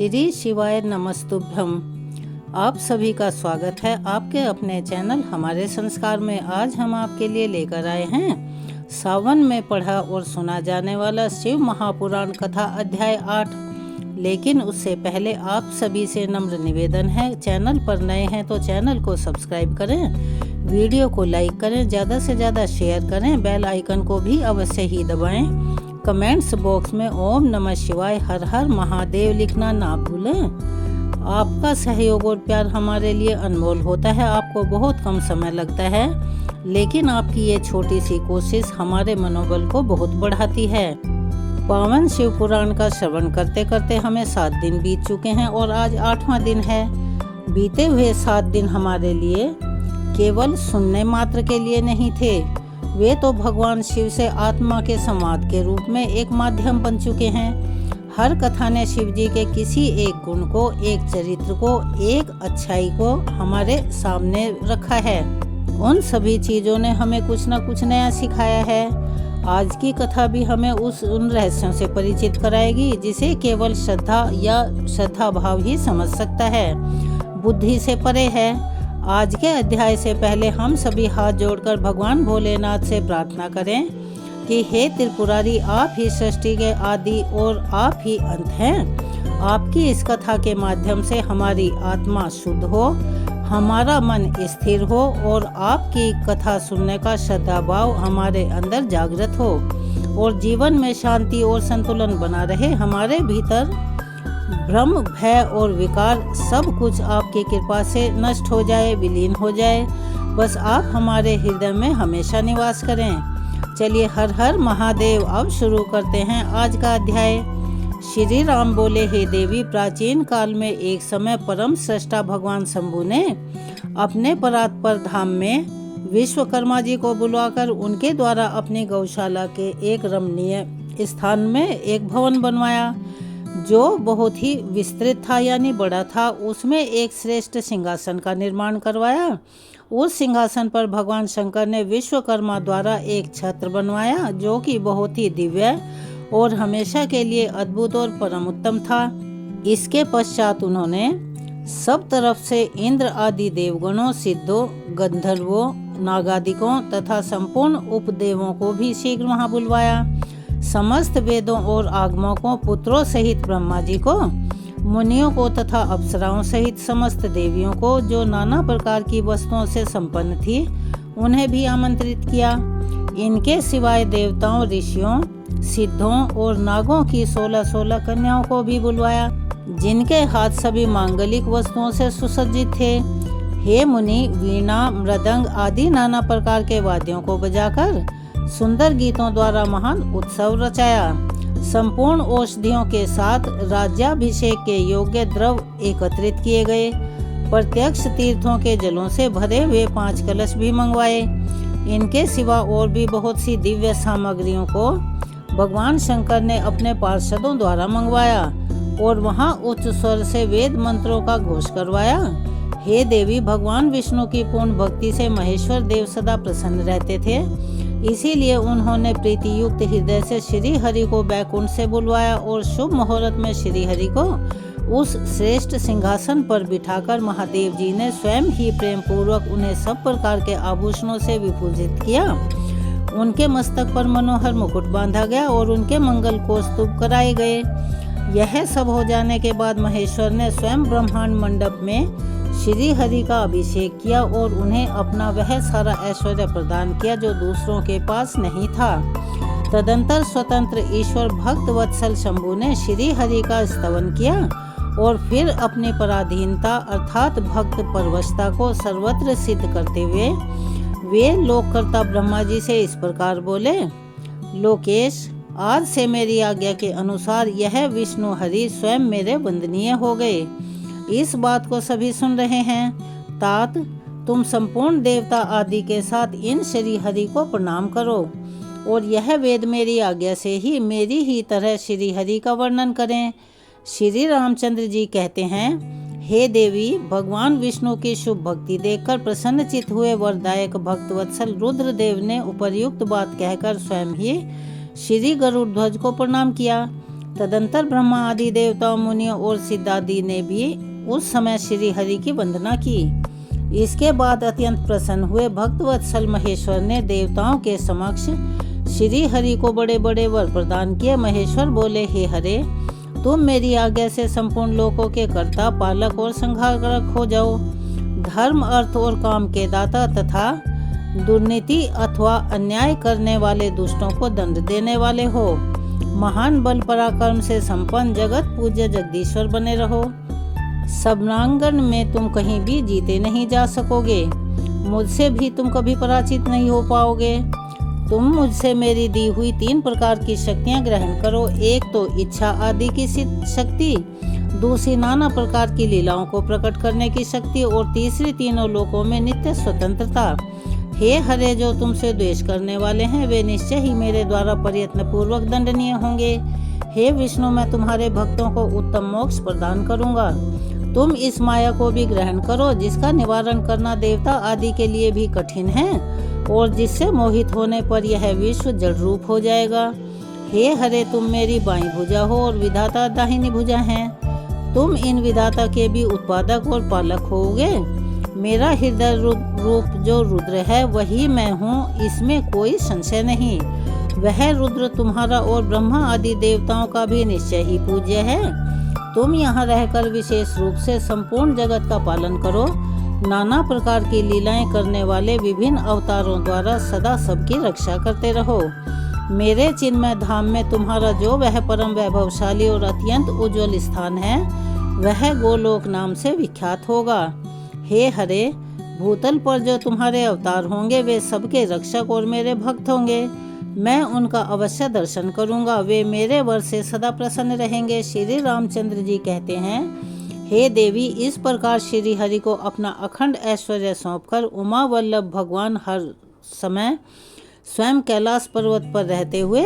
श्री शिवाय नमस्तुभ्यम। आप सभी का स्वागत है आपके अपने चैनल हमारे संस्कार में। आज हम आपके लिए लेकर आए हैं सावन में पढ़ा और सुना जाने वाला शिव महापुराण कथा अध्याय 8। लेकिन उससे पहले आप सभी से नम्र निवेदन है, चैनल पर नए हैं तो चैनल को सब्सक्राइब करें, वीडियो को लाइक करें, ज़्यादा से ज़्यादा शेयर करें, बेल आइकन को भी अवश्य ही दबाएं। कमेंट्स बॉक्स में ओम नमः शिवाय हर हर महादेव लिखना ना भूलें। आपका सहयोग और प्यार हमारे लिए अनमोल होता है। आपको बहुत कम समय लगता है, लेकिन आपकी ये छोटी सी कोशिश हमारे मनोबल को बहुत बढ़ाती है। पावन शिव पुराण का श्रवण करते करते हमें 7 दिन बीत चुके हैं और आज 8वां दिन है। बीते हुए 7 दिन हमारे लिए केवल सुनने मात्र के लिए नहीं थे, वे तो भगवान शिव से आत्मा के संवाद के रूप में एक माध्यम बन चुके हैं। हर कथा ने शिव जी के किसी एक गुण को, एक चरित्र को, एक अच्छाई को हमारे सामने रखा है। उन सभी चीजों ने हमें कुछ न कुछ नया सिखाया है। आज की कथा भी हमें उन रहस्यों से परिचित कराएगी जिसे केवल श्रद्धा या श्रद्धा भाव ही समझ सकता है, बुद्धि से परे है। आज के अध्याय से पहले हम सभी हाथ जोड़कर भगवान भोलेनाथ से प्रार्थना करें कि हे त्रिपुरारी, आप ही सृष्टि के आदि और आप ही अंत हैं। आपकी इस कथा के माध्यम से हमारी आत्मा शुद्ध हो, हमारा मन स्थिर हो और आपकी कथा सुनने का श्रद्धा भाव हमारे अंदर जागृत हो और जीवन में शांति और संतुलन बना रहे। हमारे भीतर भ्रम, भय और विकार सब कुछ आपकी कृपा से नष्ट हो जाए, विलीन हो जाए। बस आप हमारे हृदय में हमेशा निवास करें। चलिए हर हर महादेव। अब शुरू करते हैं आज का अध्याय। श्री राम बोले, हे देवी, प्राचीन काल में एक समय परम सृष्टा भगवान शंभु ने अपने परात्पर धाम में विश्वकर्मा जी को बुलवाकर उनके द्वारा अपनी गौशाला के एक रमणीय स्थान में एक भवन बनवाया जो बहुत ही विस्तृत था, यानी बड़ा था। उसमें एक श्रेष्ठ सिंहासन का निर्माण करवाया। उस सिंहासन पर भगवान शंकर ने विश्वकर्मा द्वारा एक छत्र बनवाया जो कि बहुत ही दिव्य और हमेशा के लिए अद्भुत और परम उत्तम था। इसके पश्चात उन्होंने सब तरफ से इंद्र आदि देवगणों, सिद्धों, गंधर्वों, नागादिकों तथा संपूर्ण उपदेवों को भी शीघ्र वहां बुलवाया। समस्त वेदों और आगमों को, पुत्रों सहित ब्रह्मा जी को, मुनियों को तथा अप्सराओं सहित समस्त देवियों को जो नाना प्रकार की वस्तुओं से संपन्न थी, उन्हें भी आमंत्रित किया। इनके सिवाय देवताओं, ऋषियों, सिद्धों और नागों की 16-16 कन्याओं को भी बुलवाया जिनके हाथ सभी मांगलिक वस्तुओं से सुसज्जित थे। हे मुनि, वीणा, मृदंग आदि नाना प्रकार के वाद्यों को बजाकर सुंदर गीतों द्वारा महान उत्सव रचाया। संपूर्ण औषधियों के साथ राज्याभिषेक के योग्य द्रव एकत्रित किए गए। प्रत्यक्ष तीर्थों के जलों से भरे हुए 5 कलश भी मंगवाए। इनके सिवा और भी बहुत सी दिव्य सामग्रियों को भगवान शंकर ने अपने पार्षदों द्वारा मंगवाया और वहां उच्च स्वर से वेद मंत्रों का घोष करवाया। हे देवी, भगवान विष्णु की पूर्ण भक्ति से महेश्वर देव सदा प्रसन्न रहते थे, इसीलिए उन्होंने प्रीति युक्त हृदय से श्री हरि को बैकुंठ से बुलवाया और शुभ मुहूर्त में श्री हरि को उस श्रेष्ठ सिंहासन पर बिठाकर महादेव जी ने स्वयं ही प्रेम पूर्वक उन्हें सब प्रकार के आभूषणों से विभूषित किया। उनके मस्तक पर मनोहर मुकुट बांधा गया और उनके मंगल को स्तूप कराए गए। यह सब हो जाने के बाद महेश्वर ने स्वयं ब्रह्मांड मंडप में श्री हरि का अभिषेक किया और उन्हें अपना वह सारा ऐश्वर्य प्रदान किया जो दूसरों के पास नहीं था। तदंतर स्वतंत्र ईश्वर भक्त वत्सल शंभु ने श्री हरि का स्तवन किया और फिर अपनी पराधीनता अर्थात भक्त परवशता को सर्वत्र सिद्ध करते हुए वे लोककर्ता ब्रह्मा जी से इस प्रकार बोले, लोकेश, आज से मेरी आज्ञा के अनुसार यह विष्णु हरि स्वयं मेरे वंदनीय हो गए। इस बात को सभी सुन रहे हैं। तात, तुम संपूर्ण देवता आदि के साथ इन श्री हरि को प्रणाम करो और यह वेद मेरी आज्ञा से ही मेरी ही तरह श्री हरि का वर्णन करें। श्री रामचंद्र जी कहते हैं, हे देवी, भगवान विष्णु की शुभ भक्ति देखकर प्रसन्नचित हुए वरदायक भक्त वत्सल रुद्रदेव ने उपर्युक्त बात कहकर स्वयं ही श्री गरुड़ ध्वज को प्रणाम किया। तदंतर ब्रह्मा आदि देवताओं, मुनियों और सिद्धादि ने भी उस समय श्री हरि की वंदना की। इसके बाद अत्यंत प्रसन्न हुए भक्तवत्सल महेश्वर ने देवताओं के समक्ष श्री हरि को बड़े बड़े वर प्रदान किए। महेश्वर बोले, हे हरे, तुम मेरी आज्ञा से संपूर्ण लोकों के कर्ता, पालक और संहारक हो जाओ। धर्म, अर्थ और काम के दाता तथा दुर्नीति अथवा अन्याय करने वाले दुष्टों को दंड देने वाले हो। महान बल पराक्रम से संपन्न जगत पूज्य जगदीश्वर बने रहो। सबनांगन में तुम कहीं भी जीते नहीं जा सकोगे। मुझसे भी तुम कभी पराजित नहीं हो पाओगे। तुम मुझसे मेरी दी हुई 3 प्रकार की शक्तियां ग्रहण करो। एक तो इच्छा आदि की शक्ति, दूसरी नाना प्रकार की लीलाओं को प्रकट करने की शक्ति और तीसरी तीनों लोकों में नित्य स्वतंत्रता। हे हरे, जो तुमसे द्वेष करने वाले हैं वे निश्चय ही मेरे द्वारा प्रयत्न पूर्वक दंडनीय होंगे। हे विष्णु, मैं तुम्हारे भक्तों को उत्तम मोक्ष प्रदान करूंगा। तुम इस माया को भी ग्रहण करो जिसका निवारण करना देवता आदि के लिए भी कठिन है और जिससे मोहित होने पर यह विश्व जड़ रूप हो जाएगा। हे हरे, तुम मेरी बाईं भुजा हो और विधाता दाहिनी भुजा हैं। तुम इन विधाता के भी उत्पादक और पालक होगे। मेरा हृदय रूप जो रुद्र है वही मैं हूँ, इसमें कोई संशय नहीं। वह रुद्र तुम्हारा और ब्रह्मा आदि देवताओं का भी निश्चय ही पूज्य है। तुम यहाँ रहकर विशेष रूप से संपूर्ण जगत का पालन करो। नाना प्रकार की लीलाएं करने वाले विभिन्न अवतारों द्वारा सदा सबकी रक्षा करते रहो। मेरे चिन्मय धाम में तुम्हारा जो वह परम वैभवशाली और अत्यंत उज्जवल स्थान है वह गोलोक नाम से विख्यात होगा। हे हरे, भूतल पर जो तुम्हारे अवतार होंगे वे सबके रक्षक और मेरे भक्त होंगे। मैं उनका अवश्य दर्शन करूंगा। वे मेरे वर से सदा प्रसन्न रहेंगे। श्री रामचंद्र जी कहते हैं, हे देवी, इस प्रकार श्री हरि को अपना अखंड ऐश्वर्य सौंपकर उमा वल्लभ भगवान हर समय स्वयं कैलाश पर्वत पर रहते हुए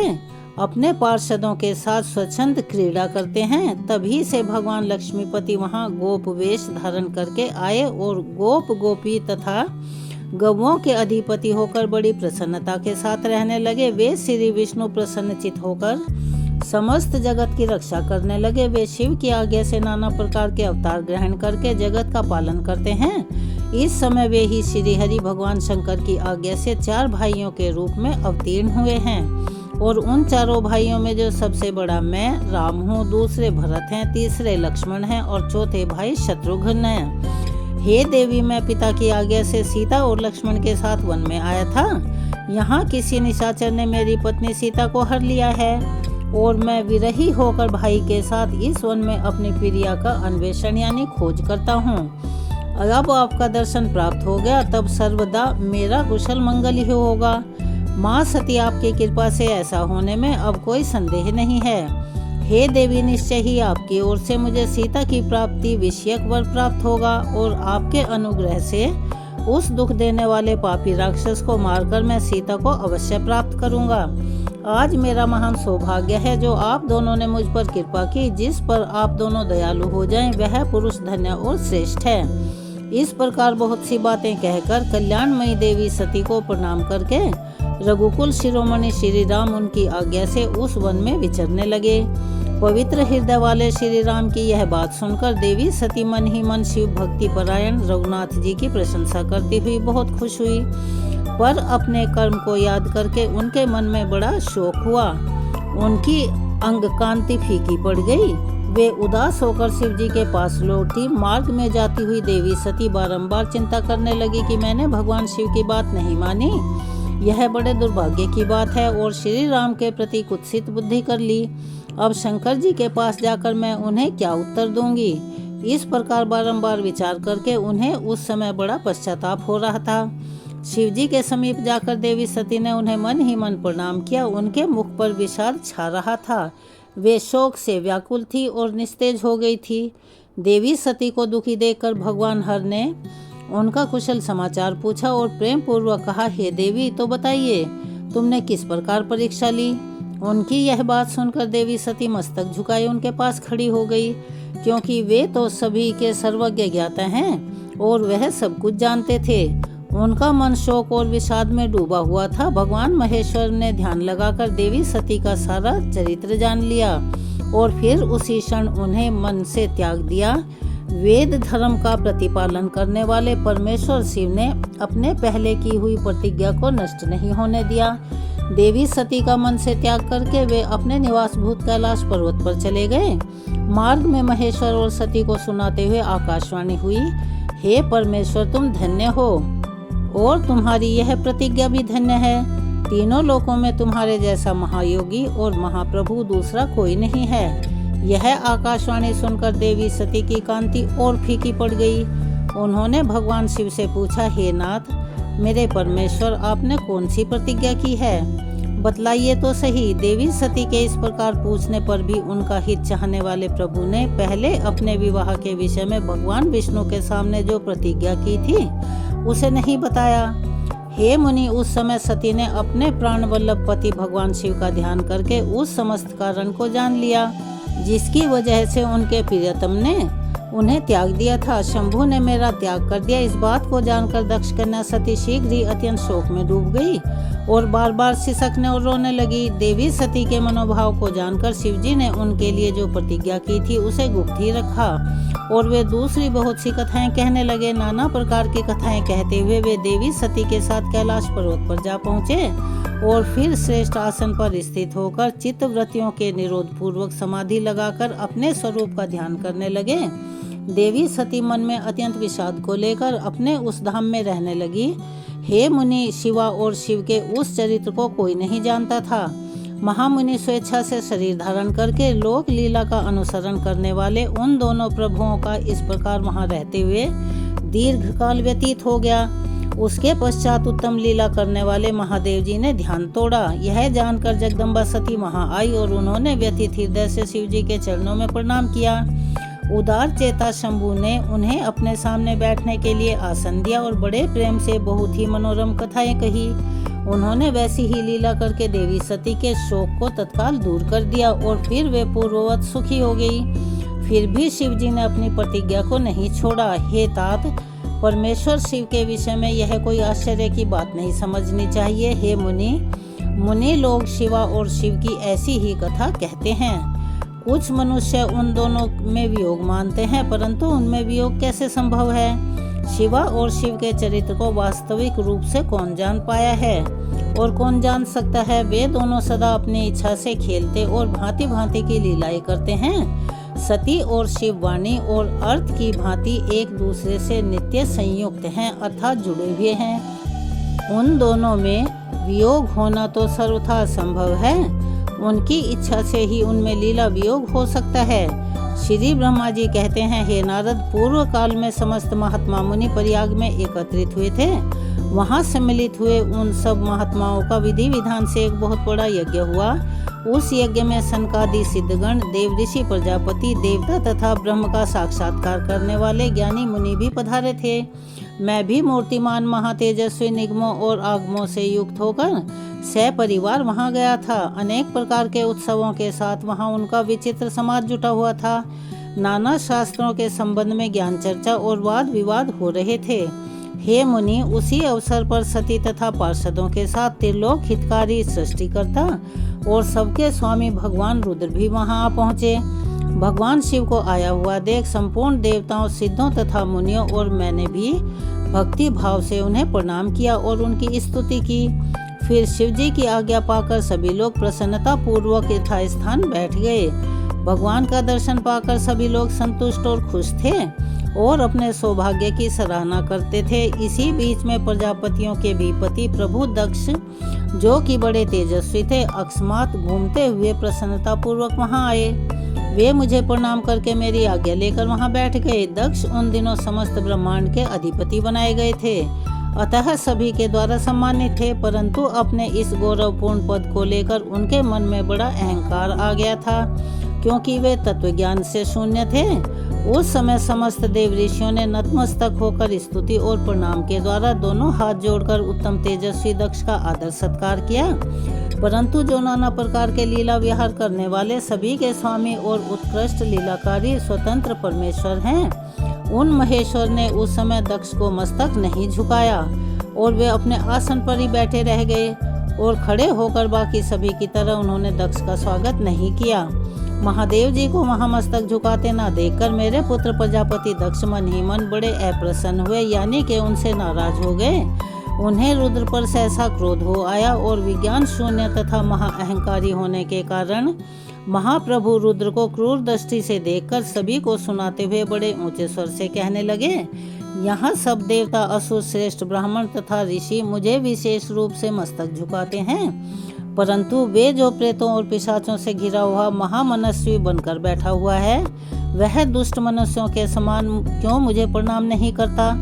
अपने पार्षदों के साथ स्वच्छंद क्रीड़ा करते हैं। तभी से भगवान लक्ष्मीपति वहां गोप वेश धारण करके आए और गोप गोपी तथा गौओं के अधिपति होकर बड़ी प्रसन्नता के साथ रहने लगे। वे श्री विष्णु प्रसन्नचित होकर समस्त जगत की रक्षा करने लगे। वे शिव की आज्ञा से नाना प्रकार के अवतार ग्रहण करके जगत का पालन करते हैं। इस समय वे ही श्री हरि भगवान शंकर की आज्ञा से 4 भाइयों के रूप में अवतीर्ण हुए हैं और उन चारों भाइयों में जो सबसे बड़ा मैं राम हूँ, दूसरे भरत हैं, तीसरे लक्ष्मण हैं और चौथे भाई शत्रुघ्न हैं। हे देवी, मैं पिता की आज्ञा से सीता और लक्ष्मण के साथ वन में आया था। यहाँ किसी निशाचर ने मेरी पत्नी सीता को हर लिया है और मैं विरही होकर भाई के साथ इस वन में अपनी प्रिया का अन्वेषण यानी खोज करता हूँ। अब आपका दर्शन प्राप्त हो गया, तब सर्वदा मेरा कुशल मंगल ही होगा। माँ सती, आपकी कृपा से ऐसा होने में अब कोई संदेह नहीं है। हे देवी, निश्चय ही आपकी ओर से मुझे सीता की प्राप्ति विषयक वर प्राप्त होगा और आपके अनुग्रह से उस दुख देने वाले पापी राक्षस को मारकर मैं सीता को अवश्य प्राप्त करूंगा। आज मेरा महान सौभाग्य है जो आप दोनों ने मुझ पर कृपा की। जिस पर आप दोनों दयालु हो जाएं वह पुरुष धन्य और श्रेष्ठ है। इस प्रकार बहुत सी बातें कहकर कल्याणमयी देवी सती को प्रणाम करके रघुकुल शिरोमणि श्री राम उनकी आज्ञा से उस वन में विचरने लगे। पवित्र हृदय वाले श्री राम की यह बात सुनकर देवी सती मन ही मन शिव भक्ति परायण रघुनाथ जी की प्रशंसा करती हुई बहुत खुश हुई, पर अपने कर्म को याद करके उनके मन में बड़ा शोक हुआ। उनकी अंग कांति फीकी पड़ गई। वे उदास होकर शिव जी के पास लौटी। मार्ग में जाती हुई देवी सती बारंबार चिंता करने लगी कि मैंने भगवान शिव की बात नहीं मानी, यह बड़े दुर्भाग्य की बात है, और श्री राम के प्रति कुत्सित बुद्धि कर ली। अब शंकर जी के पास जाकर मैं उन्हें क्या उत्तर दूंगी। इस प्रकार बारंबार विचार करके उन्हें उस समय बड़ा पश्चाताप हो रहा था। शिव जी के समीप जाकर देवी सती ने उन्हें मन ही मन प्रणाम किया। उनके मुख पर विषाद छा रहा था। वे शोक से व्याकुल थी और निस्तेज हो गई थी। देवी सती को दुखी देखकर भगवान हर ने उनका कुशल समाचार पूछा और प्रेम पूर्वक कहा, हे देवी, तो बताइए तुमने किस प्रकार परीक्षा ली। उनकी यह बात सुनकर देवी सती मस्तक झुकाए उनके पास खड़ी हो गई, क्योंकि वे तो सभी के सर्वज्ञ ज्ञाता हैं और वह सब कुछ जानते थे। उनका मन शोक और विषाद में डूबा हुआ था। भगवान महेश्वर ने ध्यान लगाकर देवी सती का सारा चरित्र जान लिया और फिर उसी क्षण उन्हें मन से त्याग दिया। वेद धर्म का प्रतिपालन करने वाले परमेश्वर शिव ने अपने पहले की हुई प्रतिज्ञा को नष्ट नहीं होने दिया। देवी सती का मन से त्याग करके वे अपने निवासभूत कैलाश पर्वत पर चले गए। मार्ग में महेश्वर और सती को सुनाते हुए आकाशवाणी हुई, हे परमेश्वर, तुम धन्य हो और तुम्हारी यह प्रतिज्ञा भी धन्य है। तीनों लोकों में तुम्हारे जैसा महायोगी और महाप्रभु दूसरा कोई नहीं है। यह आकाशवाणी सुनकर देवी सती की कांति और फीकी पड़ गई। उन्होंने भगवान शिव से पूछा, हे नाथ, मेरे परमेश्वर, आपने कौन सी प्रतिज्ञा की है, बतलाइए तो सही। देवी सती के इस प्रकार पूछने पर भी उनका हित चाहने वाले प्रभु ने पहले अपने विवाह के विषय में भगवान विष्णु के सामने जो प्रतिज्ञा की थी उसे नहीं बताया। हे मुनि, उस समय सती ने अपने प्राण वल्लभ पति भगवान शिव का ध्यान करके उस समस्त कारण को जान लिया जिसकी वजह से उनके प्रियतम ने उन्हें त्याग दिया था। शंभु ने मेरा त्याग कर दिया। इस बात को जानकर दक्ष कन्या सती शीघ्र ही अत्यंत शोक में डूब गई और बार बार सिसकने और रोने लगी। देवी सती के मनोभाव को जानकर शिवजी ने उनके लिए जो प्रतिज्ञा की थी उसे गुप्त ही रखा और वे दूसरी बहुत सी कथाएं कहने लगे। नाना प्रकार की कथाएं कहते हुए वे देवी सती के साथ कैलाश पर्वत पर जा पहुँचे और फिर श्रेष्ठ आसन पर स्थित होकर चित्तवृत्तियों के निरोध पूर्वक समाधि लगाकर अपने स्वरूप का ध्यान करने लगे। देवी सती मन में अत्यंत विषाद को लेकर अपने उस धाम में रहने लगी। हे मुनि, शिवा और शिव के उस चरित्र को कोई नहीं जानता था। महामुनि स्वेच्छा से शरीर धारण करके लोक लीला का अनुसरण करने वाले उन दोनों प्रभुओं का इस प्रकार वहां रहते हुए दीर्घ काल व्यतीत हो गया। उसके पश्चात उत्तम लीला करने वाले महादेव जी ने ध्यान तोड़ा। यह जानकर जगदम्बा सती वहां आई और उन्होंने व्यथित हृदय से शिव जी के चरणों में प्रणाम किया। उदार चेता शंभु ने उन्हें अपने सामने बैठने के लिए आसन दिया और बड़े प्रेम से बहुत ही मनोरम कथाएं कही। उन्होंने वैसी ही लीला करके देवी सती के शोक को तत्काल दूर कर दिया और फिर वे पूर्ववत सुखी हो गई। फिर भी शिव जी ने अपनी प्रतिज्ञा को नहीं छोड़ा। हे तात, परमेश्वर शिव के विषय में यह कोई आश्चर्य की बात नहीं समझनी चाहिए। हे मुनि लोग शिवा और शिव की ऐसी ही कथा कहते हैं। कुछ मनुष्य उन दोनों में वियोग मानते हैं, परंतु उनमें वियोग कैसे संभव है? शिवा और शिव के चरित्र को वास्तविक रूप से कौन जान पाया है और कौन जान सकता है? वे दोनों सदा अपनी इच्छा से खेलते और भांति भांति की लीलाएं करते हैं। सती और शिव वाणी और अर्थ की भांति एक दूसरे से नित्य संयुक्त हैं अर्थात जुड़े हुए हैं। उन दोनों में वियोग होना तो सर्वथा संभव है। उनकी इच्छा से ही उनमें लीला वियोग हो सकता है। श्री ब्रह्मा जी कहते हैं, हे नारद, पूर्व काल में समस्त महात्मा मुनि प्रयाग में एकत्रित हुए थे। वहां सम्मिलित हुए उन सब महात्माओं का विधि विधान से एक बहुत बड़ा यज्ञ हुआ। उस यज्ञ में सनकादि सिद्धगण, देव ऋषि, प्रजापति, देवता तथा ब्रह्म का साक्षात्कार करने वाले ज्ञानी मुनि भी पधारे थे। मैं भी मूर्तिमान महातेजस्वी निगमों और आगमों से युक्त होकर सपरिवार वहां गया था। अनेक प्रकार के उत्सवों के साथ वहां उनका विचित्र समाज जुटा हुआ था। नाना शास्त्रों के संबंध में ज्ञान चर्चा और वाद विवाद हो रहे थे। हे मुनि, उसी अवसर पर सती तथा पार्षदों के साथ त्रिलोक हितकारी सृष्टिकर्ता और सबके स्वामी भगवान रुद्र भी वहां आ पहुँचे। भगवान शिव को आया हुआ देख संपूर्ण देवताओं, सिद्धों तथा मुनियों और मैंने भी भक्ति भाव से उन्हें प्रणाम किया और उनकी स्तुति की। फिर शिव जी की आज्ञा पाकर सभी लोग प्रसन्नता पूर्वक यथास्थान बैठ गए। भगवान का दर्शन पाकर सभी लोग संतुष्ट और खुश थे और अपने सौभाग्य की सराहना करते थे। इसी बीच में प्रजापतियों के भी पति प्रभु दक्ष, जो कि बड़े तेजस्वी थे, अकस्मात घूमते हुए प्रसन्नता पूर्वक वहां आए। वे मुझे प्रणाम करके मेरी आज्ञा लेकर वहां बैठ गए। दक्ष उन दिनों समस्त ब्रह्मांड के अधिपति बनाए गए थे, अतः सभी के द्वारा सम्मानित थे, परंतु अपने इस गौरवपूर्ण पद को लेकर उनके मन में बड़ा अहंकार आ गया था, क्योंकि वे तत्वज्ञान से शून्य थे। उस समय समस्त देव ऋषियों ने नतमस्तक होकर स्तुति और प्रणाम के द्वारा दोनों हाथ जोड़कर उत्तम तेजस्वी दक्ष का आदर सत्कार किया। परंतु जो नाना प्रकार के लीला विहार करने वाले सभी के स्वामी और उत्कृष्ट लीलाकारी स्वतंत्र परमेश्वर हैं, उन महेश्वर ने उस समय दक्ष को मस्तक नहीं झुकाया और वे अपने आसन पर ही बैठे रह गए और खड़े होकर बाकी सभी की तरह उन्होंने दक्ष का स्वागत नहीं किया। महादेव जी को महामस्तक झुकाते ना देखकर मेरे पुत्र प्रजापति दक्ष मन ही मन बड़े अप्रसन्न हुए, यानी कि उनसे नाराज हो गए। उन्हें रुद्र पर सहसा क्रोध हो आया और विज्ञान शून्य तथा महाअहंकारी होने के कारण महाप्रभु रुद्र को क्रूर दृष्टि से देखकर सभी को सुनाते हुए बड़े ऊंचे स्वर से कहने लगे, यहाँ सब देवता, असुर, श्रेष्ठ ब्राह्मण तथा ऋषि मुझे विशेष रूप से मस्तक झुकाते हैं, परंतु वे जो प्रेतों और पिशाचों से घिरा हुआ महामनस्वी बनकर बैठा हुआ है, वह दुष्ट मनुष्यों के समान क्यों मुझे प्रणाम नहीं करता।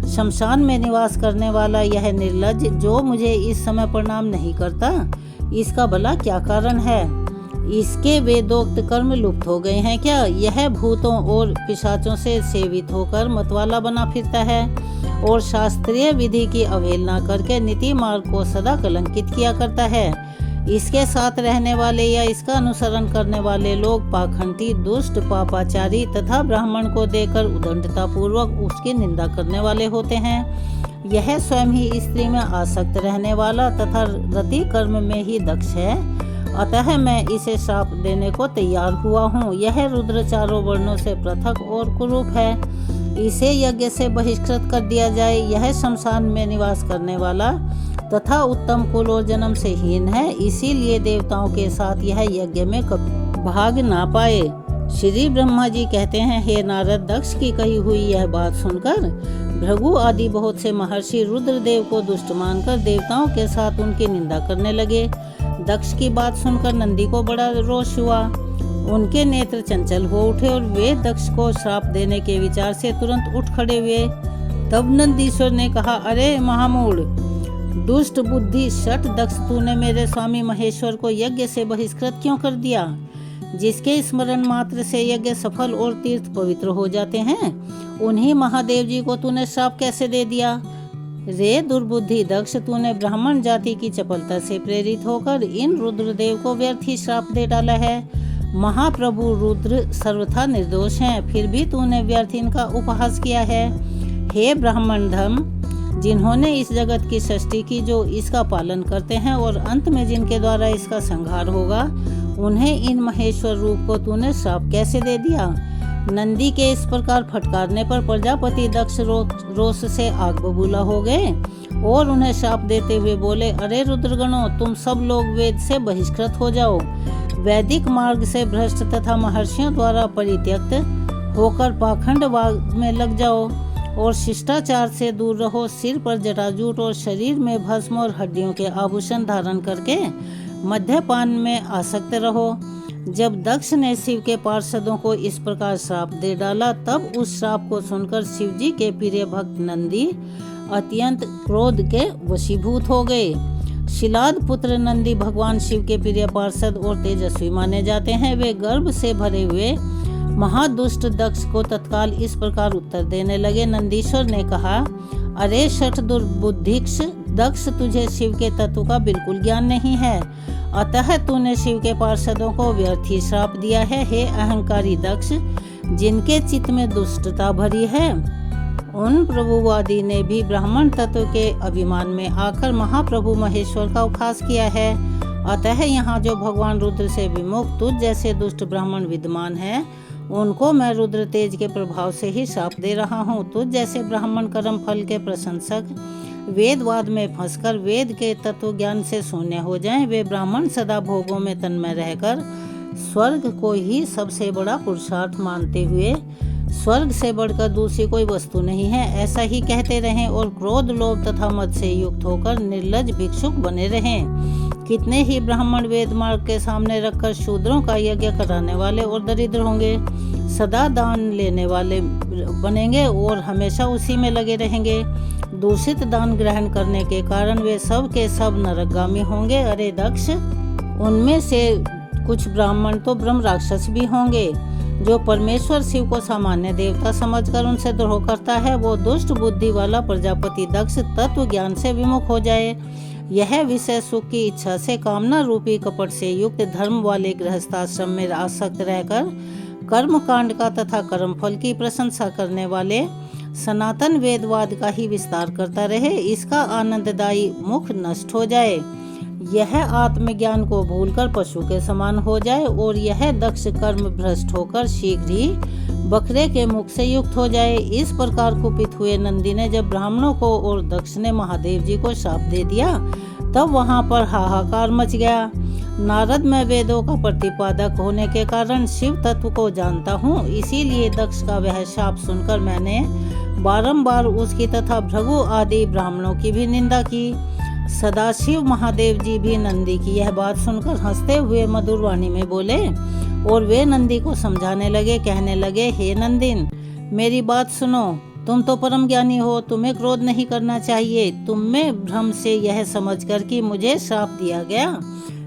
शमशान में निवास करने वाला यह निर्लज्ज जो मुझे इस समय प्रणाम नहीं करता, इसका भला क्या कारण है? इसके वेदोक्त कर्म लुप्त हो गए हैं क्या? यह भूतों और पिशाचों से सेवित होकर मतवाला बना फिरता है और शास्त्रीय विधि की अवहेलना करके नीति मार्ग को सदा कलंकित किया करता है। इसके साथ रहने वाले या इसका अनुसरण करने वाले लोग पाखंडी, दुष्ट, पापाचारी तथा ब्राह्मण को देकर उदंडता पूर्वक उसकी निंदा करने वाले होते हैं। यह स्वयं ही स्त्री में आसक्त रहने वाला तथा रति कर्म में ही दक्ष है, अतः मैं इसे श्राप देने को तैयार हुआ हूँ। यह रुद्र चारों वर्णों से पृथक और कुरूप है, इसे यज्ञ से बहिष्कृत कर दिया जाए। यह शमशान में निवास करने वाला तथा उत्तम कुल और जन्म से हीन है, इसीलिए देवताओं के साथ यह यज्ञ में कभी भाग ना पाए। श्री ब्रह्मा जी कहते हैं, हे नारद, दक्ष की कही हुई यह बात सुनकर भृगु आदि बहुत से महर्षि रुद्रदेव को दुष्ट मानकर देवताओं के साथ उनकी निंदा करने लगे। दक्ष की बात सुनकर नंदी को बड़ा रोष हुआ, उनके नेत्र चंचल हो उठे और वे दक्ष को श्राप देने के विचार से तुरंत उठ खड़े हुए। तब नंदीश्वर ने कहा, अरे महामूढ़, दुष्ट बुद्धि शठ दक्ष, तूने मेरे स्वामी महेश्वर को यज्ञ से बहिष्कृत क्यों कर दिया? जिसके स्मरण मात्र से यज्ञ सफल और तीर्थ पवित्र हो जाते हैं, उन्हीं महादेव जी को तूने श्राप कैसे दे दिया? रे दुर्बुद्धि दक्ष, तूने ब्राह्मण जाति की चपलता से प्रेरित होकर इन रुद्रदेव को व्यर्थ ही श्राप दे डाला है। महाप्रभु रुद्र सर्वथा निर्दोष हैं, फिर भी तूने व्यर्थ इनका उपहास किया है। हे ब्राह्मण धम, जिन्होंने इस जगत की सृष्टि की, जो इसका पालन करते हैं और अंत में जिनके द्वारा इसका संहार होगा, उन्हें इन महेश्वर रूप को तूने श्राप कैसे दे दिया? नंदी के इस प्रकार फटकारने पर प्रजापति दक्ष रोष से आग बबूला हो गए और उन्हें श्राप देते हुए बोले, अरे रुद्रगणों, तुम सब लोग वेद से बहिष्कृत हो जाओ, वैदिक मार्ग से भ्रष्ट तथा महर्षियों द्वारा परित्यक्त होकर पाखंडवाद में लग जाओ और शिष्टाचार से दूर रहो। सिर पर जटाजूट और शरीर में भस्म और हड्डियों के आभूषण धारण करके मद्यपान में आसक्त रहो। जब दक्ष ने शिव के पार्षदों को इस प्रकार श्राप दे डाला, तब उस श्राप को सुनकर शिव जी के प्रिय भक्त नंदी अत्यंत क्रोध के वशीभूत हो गए। शिलाद पुत्र नंदी भगवान शिव के प्रिय पार्षद और तेजस्वी माने जाते हैं। वे गर्भ से भरे हुए महादुष्ट दक्ष को तत्काल इस प्रकार उत्तर देने लगे। नंदीश्वर ने कहा, अरे शठ दुर्बुद्धिक्ष दक्ष, तुझे शिव के तत्व का बिल्कुल ज्ञान नहीं है, अतः तूने शिव के पार्षदों को व्यर्थ ही श्राप दिया है। हे अहंकारी दक्ष, जिनके चित्त में दुष्टता भरी है, उन प्रभुवादी ने भी ब्राह्मण तत्व के अभिमान में आकर महाप्रभु महेश्वर का उपहास किया है। अतः यहाँ जो भगवान रुद्र से विमुख तुझ जैसे दुष्ट ब्राह्मण विद्यमान है, उनको मैं रुद्र तेज के प्रभाव से ही श्राप दे रहा हूँ। तुझ जैसे ब्राह्मण कर्म फल के प्रशंसक वेदवाद में फंसकर वेद के तत्व ज्ञान से शून्य हो जाएं, वे ब्राह्मण सदा भोगों में तन्मय रहकर स्वर्ग को ही सबसे बड़ा पुरुषार्थ मानते हुए स्वर्ग से बढ़कर दूसरी कोई वस्तु नहीं है, ऐसा ही कहते रहें और क्रोध, लोभ तथा मद से युक्त होकर निर्लज्ज भिक्षुक बने रहें। कितने ही ब्राह्मण वेद मार्ग के सामने रखकर शूद्रों का यज्ञ कराने वाले और दरिद्र होंगे, सदा दान लेने वाले बनेंगे और हमेशा उसी में लगे रहेंगे। दूषित दान ग्रहण करने के कारण वे सब के सब नरकगामी होंगे। अरे दक्ष, उनमें से कुछ ब्राह्मण तो ब्रह्म राक्षस भी होंगे। जो परमेश्वर शिव को सामान्य देवता समझकर उनसे द्रोह करता है, वो दुष्ट बुद्धि वाला प्रजापति दक्ष तत्व ज्ञान से विमुख हो जाए। यह विषय सुख की इच्छा से कामना रूपी कपट से युक्त धर्म वाले गृहस्थाश्रम में आसक्त रहकर कर्म कांड का तथा कर्म फल की प्रशंसा करने वाले सनातन वेदवाद का ही विस्तार करता रहे, इसका आनंददायी मुख नष्ट हो जाए। यह आत्मज्ञान को भूलकर पशु के समान हो जाए और यह दक्ष कर्म भ्रष्ट होकर शीघ्र ही बकरे के मुख से युक्त हो जाए। इस प्रकार कुपित हुए नंदी ने जब ब्राह्मणों को और दक्ष ने महादेव जी को शाप दे दिया, तब वहां पर हाहाकार मच गया। नारद, मैं वेदों का प्रतिपादक होने के कारण शिव तत्व को जानता हूँ, इसीलिए दक्ष का वह शाप सुनकर मैंने बारंबार उसकी तथा भृगु आदि ब्राह्मणों की भी निंदा की। सदाशिव महादेव जी भी नंदी की यह बात सुनकर हंसते हुए मधुर वाणी में बोले और वे नंदी को समझाने लगे, कहने लगे, हे नंदिन, मेरी बात सुनो। तुम तो परम ज्ञानी हो, तुम्हें क्रोध नहीं करना चाहिए। तुम में भ्रम से यह समझकर कि मुझे श्राप दिया गया,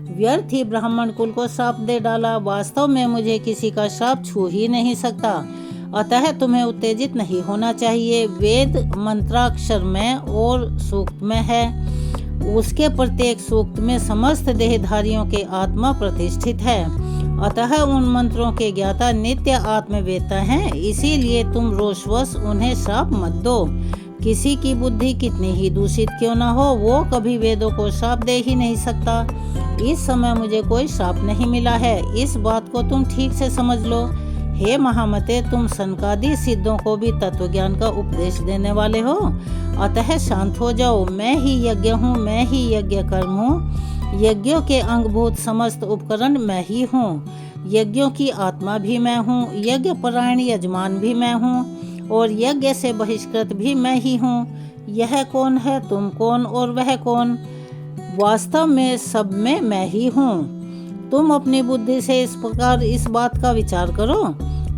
व्यर्थ ही ब्राह्मण कुल को श्राप दे डाला। वास्तव में मुझे किसी का श्राप छू ही नहीं सकता, अतः तुम्हें उत्तेजित नहीं होना चाहिए। वेद मंत्राक्षर में और सूक्त में है, उसके प्रत्येक सूक्त में समस्त देहधारियों के आत्मा प्रतिष्ठित है, अतः उन मंत्रों के ज्ञाता नित्य आत्मवेत्ता हैं। इसीलिए तुम रोषवश उन्हें श्राप मत दो। किसी की बुद्धि कितनी ही दूषित क्यों न हो, वो कभी वेदों को श्राप दे ही नहीं सकता। इस समय मुझे कोई श्राप नहीं मिला है, इस बात को तुम ठीक से समझ लो। हे महामते, तुम सनकादि सिद्धों को भी तत्व ज्ञान का उपदेश देने वाले हो, अतः शांत हो जाओ। मैं ही यज्ञ हूँ, मैं ही यज्ञ कर्म हूँ, यज्ञों के अंगभूत समस्त उपकरण मैं ही हूँ, यज्ञों की आत्मा भी मैं हूँ, यज्ञ परायण यजमान भी मैं हूँ और यज्ञ से बहिष्कृत भी मैं ही हूँ। यह कौन है, तुम कौन और वह कौन? वास्तव में सब में मैं ही हूँ। तुम अपनी बुद्धि से इस प्रकार इस बात का विचार करो।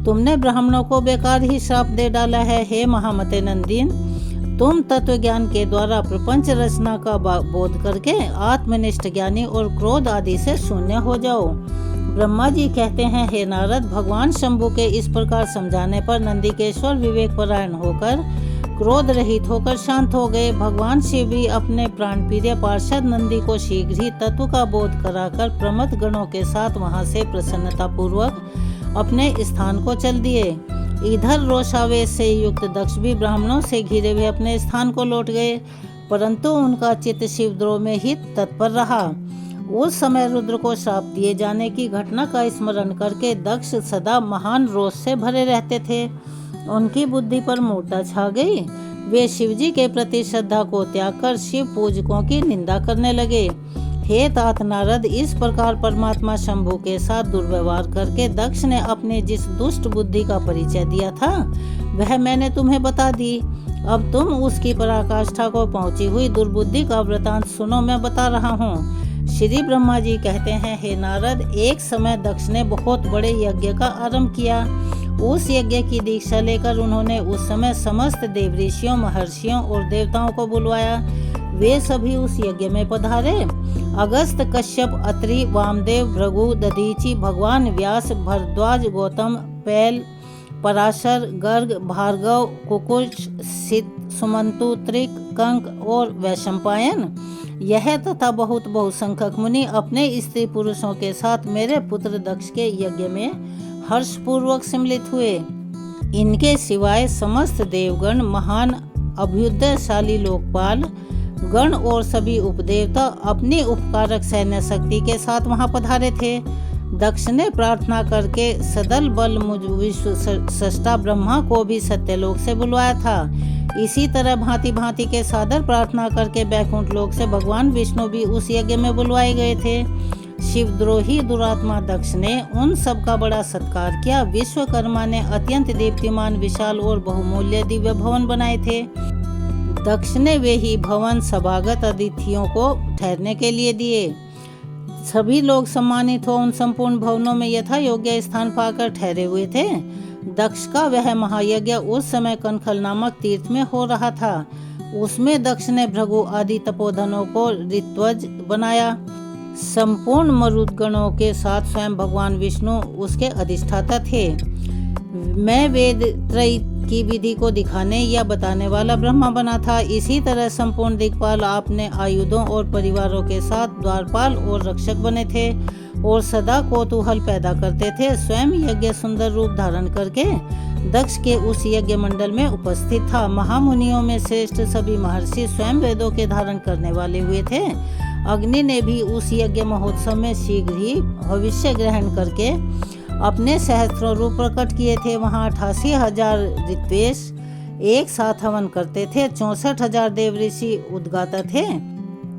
तुमने ब्राह्मणों को बेकार ही श्राप दे डाला है। हे महामते नंदीन, तुम तत्व ज्ञान के द्वारा प्रपंच रचना का बोध करके आत्मनिष्ठ ज्ञानी और क्रोध आदि से शून्य हो जाओ। ब्रह्मा जी कहते हैं, हे नारद, भगवान शंभु के इस प्रकार समझाने पर नंदिकेश्वर विवेक परायण होकर क्रोध रहित होकर शांत हो गए। भगवान शिव भी अपने प्राणप्रिय पार्षद नंदी को शीघ्र ही तत्व का बोध कराकर प्रमथ गणों के साथ वहां से प्रसन्नता पूर्वक अपने स्थान को चल दिए। इधर रोषावेश से युक्त दक्ष भी ब्राह्मणों से घिरे हुए अपने स्थान को लौट गए, परंतु उनका चित्त शिवद्रोह में ही तत्पर रहा। उस समय रुद्र को श्राप दिए जाने की घटना का स्मरण करके दक्ष सदा महान रोष से भरे रहते थे। उनकी बुद्धि पर मूर्छा छा गई। वे शिवजी के प्रति श्रद्धा को त्याग कर शिव पूजकों की निंदा करने लगे। हे तात नारद, इस प्रकार परमात्मा शंभु के साथ दुर्व्यवहार करके दक्ष ने अपने जिस दुष्ट बुद्धि का परिचय दिया था वह मैंने तुम्हें बता दी। अब तुम उसकी पराकाष्ठा को पहुंची हुई दुर्बुद्धि का वृतांत सुनो, मैं बता रहा हूँ। श्री ब्रह्मा जी कहते हैं, हे नारद, एक समय दक्ष ने बहुत बड़े यज्ञ का आरंभ किया। उस यज्ञ की दीक्षा लेकर उन्होंने उस समय समस्त देवऋषियों, महर्षियों और देवताओं को बुलवाया। वे सभी उस यज्ञ में पधारे। अगस्त, कश्यप, अत्रि, वामदेव, भृगु, दधीचि, भगवान व्यास, भरद्वाज, गौतम, पैल, पराशर, गर्ग, भार्गव, कुकुश, सित, सुमंतु, त्रिक, कंक और वैशंपायन, यह तथा बहुत बहुसंख्यक मुनि अपने स्त्री पुरुषों के साथ मेरे पुत्र दक्ष के यज्ञ में हर्षपूर्वक सम्मिलित हुए। इनके सिवाय समस्त देवगण, महान अभ्युदयशाली लोकपाल गण और सभी उपदेवता अपनी उपकारक सैन्य शक्ति के साथ वहां पधारे थे। दक्ष ने प्रार्थना करके सदल बल मुझ विश्व सृष्टा ब्रह्मा को भी सत्यलोक से बुलवाया था। इसी तरह भांति भांति के सादर प्रार्थना करके बैकुंठ लोक से भगवान विष्णु भी उस यज्ञ में बुलवाए गए थे। शिवद्रोही दुरात्मा दक्ष ने उन सब का बड़ा सत्कार किया। विश्वकर्मा ने अत्यंत दीप्तिमान, विशाल और बहुमूल्य दिव्य भवन बनाए थे। दक्ष ने वे ही भवन सभागत अतिथियों को ठहरने के लिए दिए। सभी लोग सम्मानित हो उन संपूर्ण भवनों में यथा योग्य स्थान पाकर ठहरे हुए थे। दक्ष का वह महायज्ञ उस समय कनखल नामक तीर्थ में हो रहा था। उसमें दक्ष ने भृगु आदि तपोधनों को ऋत्वज बनाया। संपूर्ण मरुदगणों के साथ स्वयं भगवान विष्णु उसके अधिष्ठाता थे। मैं वेद त्रयी की विधि को दिखाने या बताने वाला ब्रह्मा बना था। इसी तरह संपूर्ण दिक्पाल आपने आयुधों और परिवारों के साथ द्वारपाल और रक्षक बने थे और सदा कौतूहल पैदा करते थे। स्वयं यज्ञ सुंदर रूप धारण करके दक्ष के उस यज्ञ मंडल में उपस्थित था। महामुनियों में श्रेष्ठ सभी महर्षि स्वयं वेदों के धारण करने वाले हुए थे। अग्नि ने भी उस यज्ञ महोत्सव में शीघ्र ही भविष्य ग्रहण करके अपने सहस्त्रों रूप प्रकट किए थे। वहाँ 88,000 ऋत्वेश एक साथ हवन करते थे, 64,000 देव ऋषि उद्गाता थे,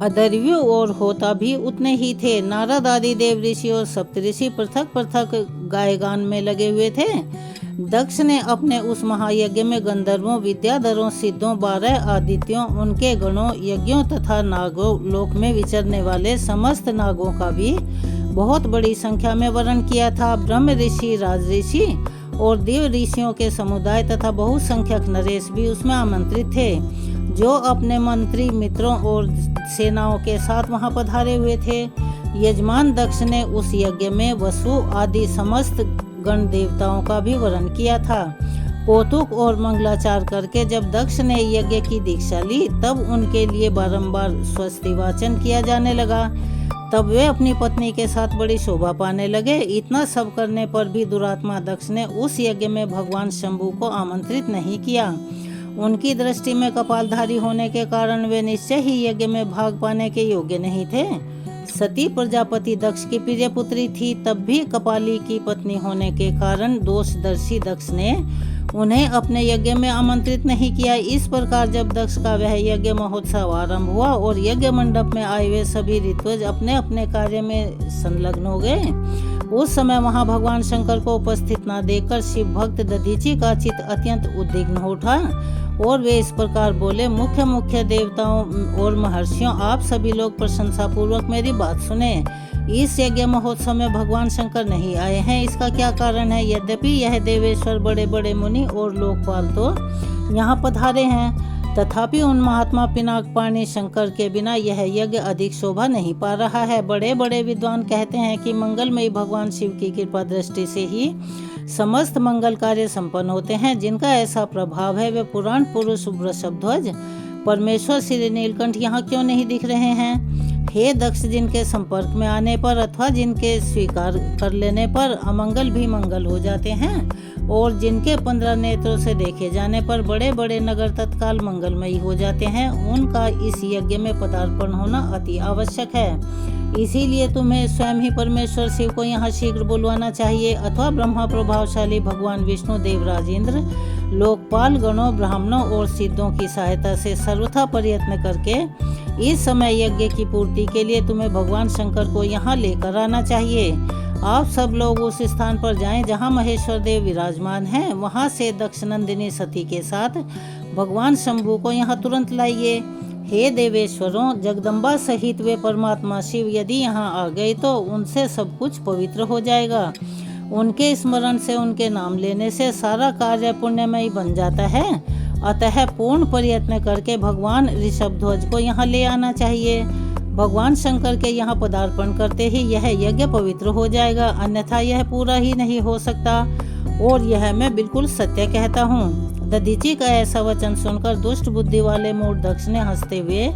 अदर्व्यु और होता भी उतने ही थे। नारद आदि देव ऋषि और सप्तऋषि पृथक पृथक गायगान में लगे हुए थे। दक्ष ने अपने उस महायज्ञ में गंधर्वों, विद्याधरों, सिद्धों, 12 आदित्यों, उनके गणों, यज्ञों तथा नागों, लोक में विचरने वाले समस्त नागों का भी बहुत बड़ी संख्या में वर्ण किया था। ब्रह्म ऋषि, राज ऋषि और देव ऋषियों के समुदाय तथा बहुसंख्यक नरेश भी उसमें आमंत्रित थे, जो अपने मंत्री, मित्रों और सेनाओं के साथ वहां पधारे हुए थे। यजमान दक्ष ने उस यज्ञ में वसु आदि समस्त गण देवताओं का भी वर्ण किया था। कौतुक और मंगलाचार करके जब दक्ष ने यज्ञ की दीक्षा ली, तब उनके लिए बारंबार स्वस्ति वाचन किया जाने लगा। तब वे अपनी पत्नी के साथ बड़ी शोभा पाने लगे। इतना सब करने पर भी दुरात्मा दक्ष ने उस यज्ञ में भगवान शंभु को आमंत्रित नहीं किया। उनकी दृष्टि में कपालधारी होने के कारण वे निश्चय ही यज्ञ में भाग पाने के योग्य नहीं थे। सती प्रजापति दक्ष की प्रिय पुत्री थी, तब भी कपाली की पत्नी होने के कारण दोषदर्शी दक्ष ने उन्हें अपने यज्ञ में आमंत्रित नहीं किया। इस प्रकार जब दक्ष का वह यज्ञ महोत्सव आरंभ हुआ और यज्ञ मंडप में आए हुए सभी ऋत्विज अपने अपने कार्य में संलग्न हो गए, उस समय वहां भगवान शंकर को उपस्थित न देखकर शिव भक्त दधीचि का चित्त अत्यंत उद्विग्न हो उठा और वे इस प्रकार बोले, मुख्य देवताओं और महर्षियों, आप सभी लोग प्रशंसा पूर्वक मेरी बात सुने। इस यज्ञ महोत्सव में भगवान शंकर नहीं आए हैं, इसका क्या कारण है? यद्यपि यह देवेश्वर, बड़े बड़े मुनि और लोकपाल तो यहाँ पधारे हैं, तथापि उन महात्मा पिनाकपाणी शंकर के बिना यह यज्ञ अधिक शोभा नहीं पा रहा है। बड़े बड़े विद्वान कहते हैं कि मंगलमयी भगवान शिव की कृपा दृष्टि से ही समस्त मंगल कार्य संपन्न होते हैं। जिनका ऐसा प्रभाव है, वे पुराण पुरुष वृषभध्वज परमेश्वर श्री नीलकंठ यहाँ क्यों नहीं दिख रहे हैं? हे दक्ष, जिनके संपर्क में आने पर अथवा जिनके स्वीकार कर लेने पर अमंगल भी मंगल हो जाते हैं और जिनके 15 नेत्रों से देखे जाने पर बड़े बड़े नगर तत्काल मंगलमयी हो जाते हैं, उनका इस यज्ञ में पदार्पण होना अति आवश्यक है। इसीलिए तुम्हें स्वयं ही परमेश्वर शिव को यहाँ शीघ्र बुलवाना चाहिए, अथवा ब्रह्मा प्रभावशाली भगवान विष्णु, देवराज इंद्र, लोकपाल गणों, ब्राह्मणों और सिद्धों की सहायता से सर्वथा प्रयत्न करके इस समय यज्ञ की पूर्ति के लिए तुम्हें भगवान शंकर को यहाँ लेकर आना चाहिए। आप सब लोग उस स्थान पर जाएं जहाँ महेश्वर देव विराजमान हैं, वहाँ से दक्षनंदिनी सती के साथ भगवान शंभु को यहाँ तुरंत लाइए। हे देवेश्वरों, जगदम्बा सहित वे परमात्मा शिव यदि यहाँ आ गए तो उनसे सब कुछ पवित्र हो जाएगा। उनके स्मरण से, उनके नाम लेने से सारा कार्य पुण्यमयी बन जाता है। अतः पूर्ण प्रयत्न करके भगवान ऋषभध्वज को यहाँ ले आना चाहिए। भगवान शंकर के यहाँ पदार्पण करते ही यह यज्ञ पवित्र हो जाएगा, अन्यथा यह पूरा ही नहीं हो सकता। और यह मैं बिल्कुल सत्य कहता हूँ। दधीचि का ऐसा वचन सुनकर दुष्ट बुद्धि वाले मूढ़ दक्ष ने हंसते हुए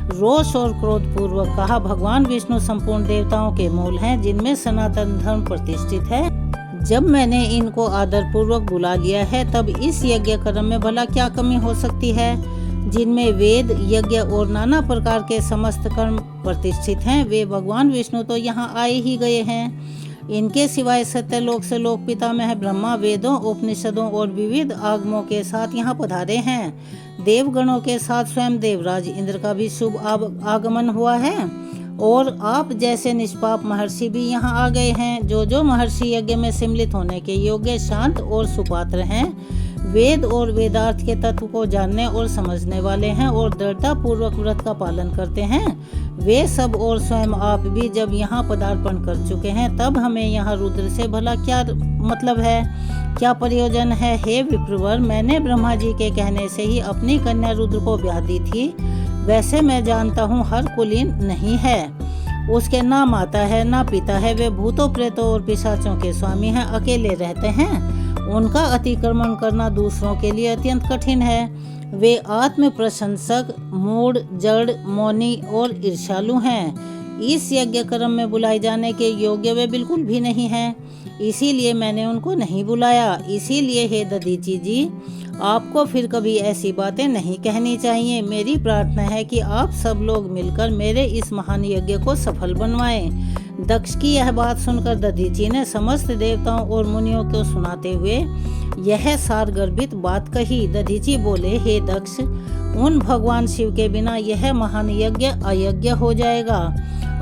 रोष और क्रोध पूर्वक कहा, भगवान विष्णु संपूर्ण देवताओं के मूल हैं, जिनमें सनातन धर्म प्रतिष्ठित है। जब मैंने इनको आदर पूर्वक बुला लिया है, तब इस यज्ञ कर्म में भला क्या कमी हो सकती है? जिनमें वेद, यज्ञ और नाना प्रकार के समस्त कर्म प्रतिष्ठित हैं, वे भगवान विष्णु तो यहाँ आए ही गए हैं। इनके सिवाय सत्यलोक से लोक पितामह ब्रह्मा वेदों, उपनिषदों और विविध आगमों के साथ यहाँ पधारे हैं। देवगणों के साथ स्वयं देवराज इंद्र का भी शुभ आगमन हुआ है और आप जैसे निष्पाप महर्षि भी यहाँ आ गए हैं। जो महर्षि यज्ञ में सम्मिलित होने के योग्य, शांत और सुपात्र हैं, वेद और वेदार्थ के तत्व को जानने और समझने वाले हैं और दृढ़ता पूर्वक व्रत का पालन करते हैं, वे सब और स्वयं आप भी जब यहाँ पदार्पण कर चुके हैं, तब हमें यहाँ रुद्र से भला क्या मतलब है, क्या प्रयोजन है? हे विप्रवर, मैंने ब्रह्मा जी के कहने से ही अपनी कन्या रुद्र को ब्याह दी थी। वैसे मैं जानता हूँ हर कुलीन नहीं है, उसके ना माता है ना पिता है, वे भूतों, प्रेतों और पिशाचों के स्वामी हैं, अकेले रहते हैं। उनका अतिक्रमण करना दूसरों के लिए अत्यंत कठिन है। वे आत्म प्रशंसक, मूढ़, जड़, मौनी और ईर्ष्यालु हैं। इस यज्ञ कर्म में बुलाए जाने के योग्य वे बिल्कुल भी नहीं हैं। इसीलिए मैंने उनको नहीं बुलाया। इसीलिए हे दधीची जी, आपको फिर कभी ऐसी बातें नहीं कहनी चाहिए। मेरी प्रार्थना है कि आप सब लोग मिलकर मेरे इस महान यज्ञ को सफल बनवाएं। दक्ष की यह बात सुनकर दधीची ने समस्त देवताओं और मुनियों को सुनाते हुए यह सारगर्भित बात कही। दधीची बोले, हे दक्ष, उन भगवान शिव के बिना यह महान यज्ञ अयज्ञ हो जाएगा।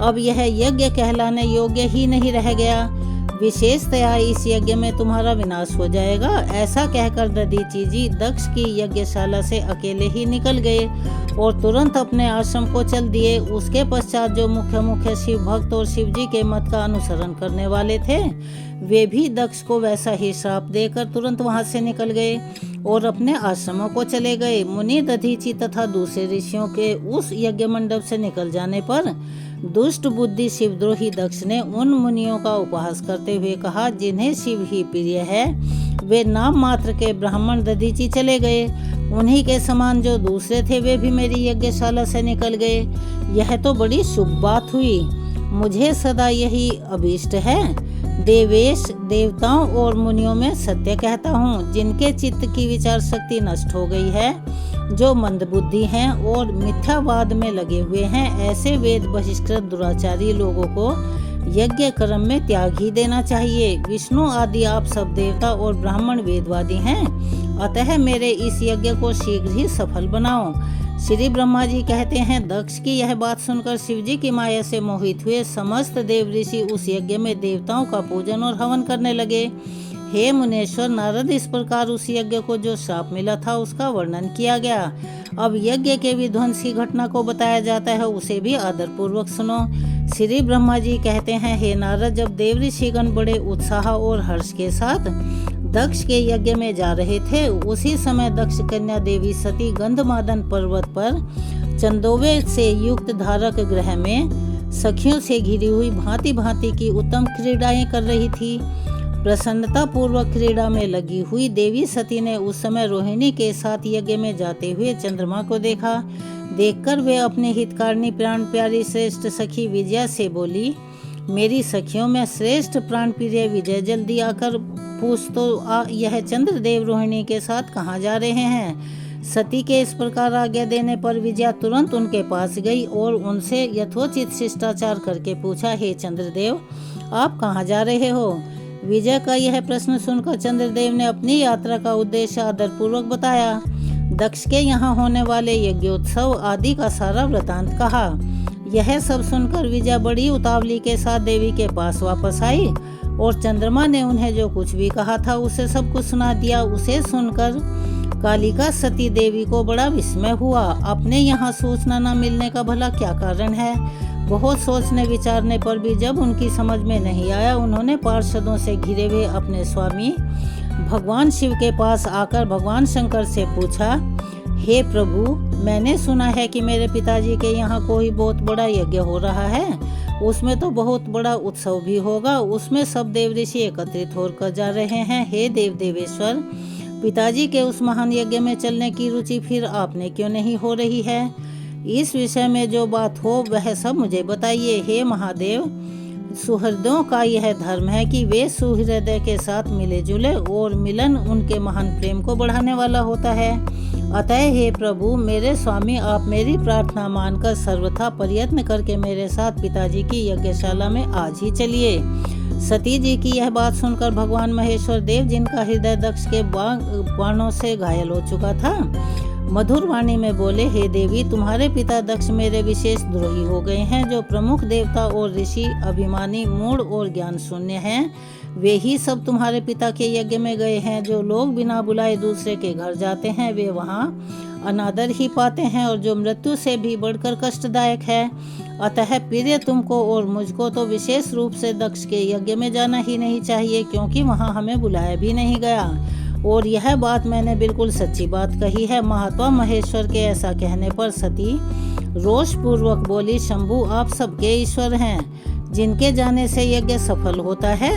अब यह यज्ञ कहलाने योग्य ही नहीं रह गया। विशेषतया इस यज्ञ में तुम्हारा विनाश हो जाएगा। ऐसा कहकर दधीची जी दक्ष की यज्ञशाला से अकेले ही निकल गए और तुरंत अपने आश्रम को चल दिए। उसके पश्चात जो मुख्य शिव भक्त और शिव जी के मत का अनुसरण करने वाले थे, वे भी दक्ष को वैसा ही श्राप देकर तुरंत वहां से निकल गए और अपने आश्रमों को चले गए। मुनि दधीची तथा दूसरे ऋषियों के उस यज्ञ मंडप से निकल जाने पर दुष्ट बुद्धि शिवद्रोही दक्ष ने उन मुनियों का उपहास करते हुए कहा, जिन्हें शिव ही प्रिय है, वे नाम मात्र के ब्राह्मण दधीची चले गए। उन्हीं के समान जो दूसरे थे वे भी मेरी यज्ञशाला से निकल गए। यह तो बड़ी शुभ बात हुई। मुझे सदा यही अभीष्ट है। देवेश, देवताओं और मुनियों में सत्य कहता हूँ, जिनके चित्त की विचार शक्ति नष्ट हो गई है, जो मंदबुद्धि हैं और मिथ्यावाद में लगे हुए हैं, ऐसे वेद बहिष्कृत दुराचारी लोगों को यज्ञ कर्म में त्याग ही देना चाहिए। विष्णु आदि आप सब देवता और ब्राह्मण वेदवादी हैं, अतः मेरे इस यज्ञ को शीघ्र ही सफल बनाओ। श्री ब्रह्मा जी कहते हैं, दक्ष की यह बात सुनकर शिव जी की माया से मोहित हुए समस्त देव ऋषि उस यज्ञ में देवताओं का पूजन और हवन करने लगे। हे मुनेश्वर नारद, इस प्रकार उस यज्ञ को जो श्राप मिला था उसका वर्णन किया गया। अब यज्ञ के विध्वंसी घटना को बताया जाता है, उसे भी आदर पूर्वक सुनो। श्री ब्रह्मा जी कहते हैं, हे नारद, जब देव ऋषिगण बड़े उत्साह और हर्ष के साथ दक्ष के यज्ञ में जा रहे थे, उसी समय दक्ष कन्या देवी सती गंधमादन पर्वत पर चंदोवे से युक्त धारक गृह में सखियों से घिरी हुई भांति भांति की उत्तम क्रीड़ाएं कर रही थी। प्रसन्नता पूर्वक क्रीड़ा में लगी हुई देवी सती ने उस समय रोहिणी के साथ यज्ञ में जाते हुए चंद्रमा को देखा। देखकर वे अपनी हितकारिणी प्राण प्यारी श्रेष्ठ सखी विजया से बोली, मेरी सखियों में श्रेष्ठ प्राण प्रिय विजय, जल्दी आकर पूछ तो यह चंद्रदेव रोहिणी के साथ कहाँ जा रहे हैं। सती के इस प्रकार आज्ञा देने पर विजया तुरंत उनके पास गई और उनसे यथोचित शिष्टाचार करके पूछा, हे चंद्रदेव, आप कहाँ जा रहे हो। विजय का यह प्रश्न सुनकर चंद्रदेव ने अपनी यात्रा का उद्देश्य आदरपूर्वक बताया। दक्ष के यहाँ होने वाले यज्ञोत्सव आदि का सारा वृतांत कहा। यह सब सुनकर विजया बड़ी उतावली के साथ देवी के पास वापस आई और चंद्रमा ने उन्हें जो कुछ भी कहा था उसे सब कुछ सुना दिया। उसे सुनकर कालिका सती देवी को बड़ा विस्मय हुआ। अपने यहाँ सूचना न मिलने का भला क्या कारण है। बहुत सोचने विचारने पर भी जब उनकी समझ में नहीं आया, उन्होंने पार्षदों से घिरे हुए अपने स्वामी भगवान शिव के पास आकर भगवान शंकर से पूछा, हे प्रभु, मैंने सुना है कि मेरे पिताजी के यहाँ कोई बहुत बड़ा यज्ञ हो रहा है। उसमें तो बहुत बड़ा उत्सव भी होगा। उसमें सब देव ऋषि एकत्रित होकर जा रहे हैं। हे देव देवेश्वर, पिताजी के उस महान यज्ञ में चलने की रुचि फिर आपने क्यों नहीं हो रही है। इस विषय में जो बात हो वह सब मुझे बताइए। हे महादेव, सुहृदों का यह धर्म है कि वे सुहृदय के साथ मिले जुले और मिलन उनके महान प्रेम को बढ़ाने वाला होता है। अतः हे प्रभु, मेरे स्वामी, आप मेरी प्रार्थना मानकर सर्वथा प्रयत्न करके मेरे साथ पिताजी की यज्ञशाला में आज ही चलिए। सती जी की यह बात सुनकर भगवान महेश्वर देव, जिनका हृदय दक्ष के बाणों से घायल हो चुका था, मधुर वाणी में बोले, हे देवी, तुम्हारे पिता दक्ष मेरे विशेष द्रोही हो गए हैं। जो प्रमुख देवता और ऋषि अभिमानी, मूढ़ और ज्ञान शून्य हैं, वे ही सब तुम्हारे पिता के यज्ञ में गए हैं। जो लोग बिना बुलाए दूसरे के घर जाते हैं, वे वहाँ अनादर ही पाते हैं और जो मृत्यु से भी बढ़कर कष्टदायक है। अतः प्रिय, तुमको और मुझको तो विशेष रूप से दक्ष के यज्ञ में जाना ही नहीं चाहिए, क्योंकि वहाँ हमें बुलाया भी नहीं गया। और यह बात मैंने बिल्कुल सच्ची बात कही है। महात्मा महेश्वर के ऐसा कहने पर सती रोष पूर्वक बोली, शंभु, आप सबके ईश्वर हैं। जिनके जाने से यज्ञ सफल होता है,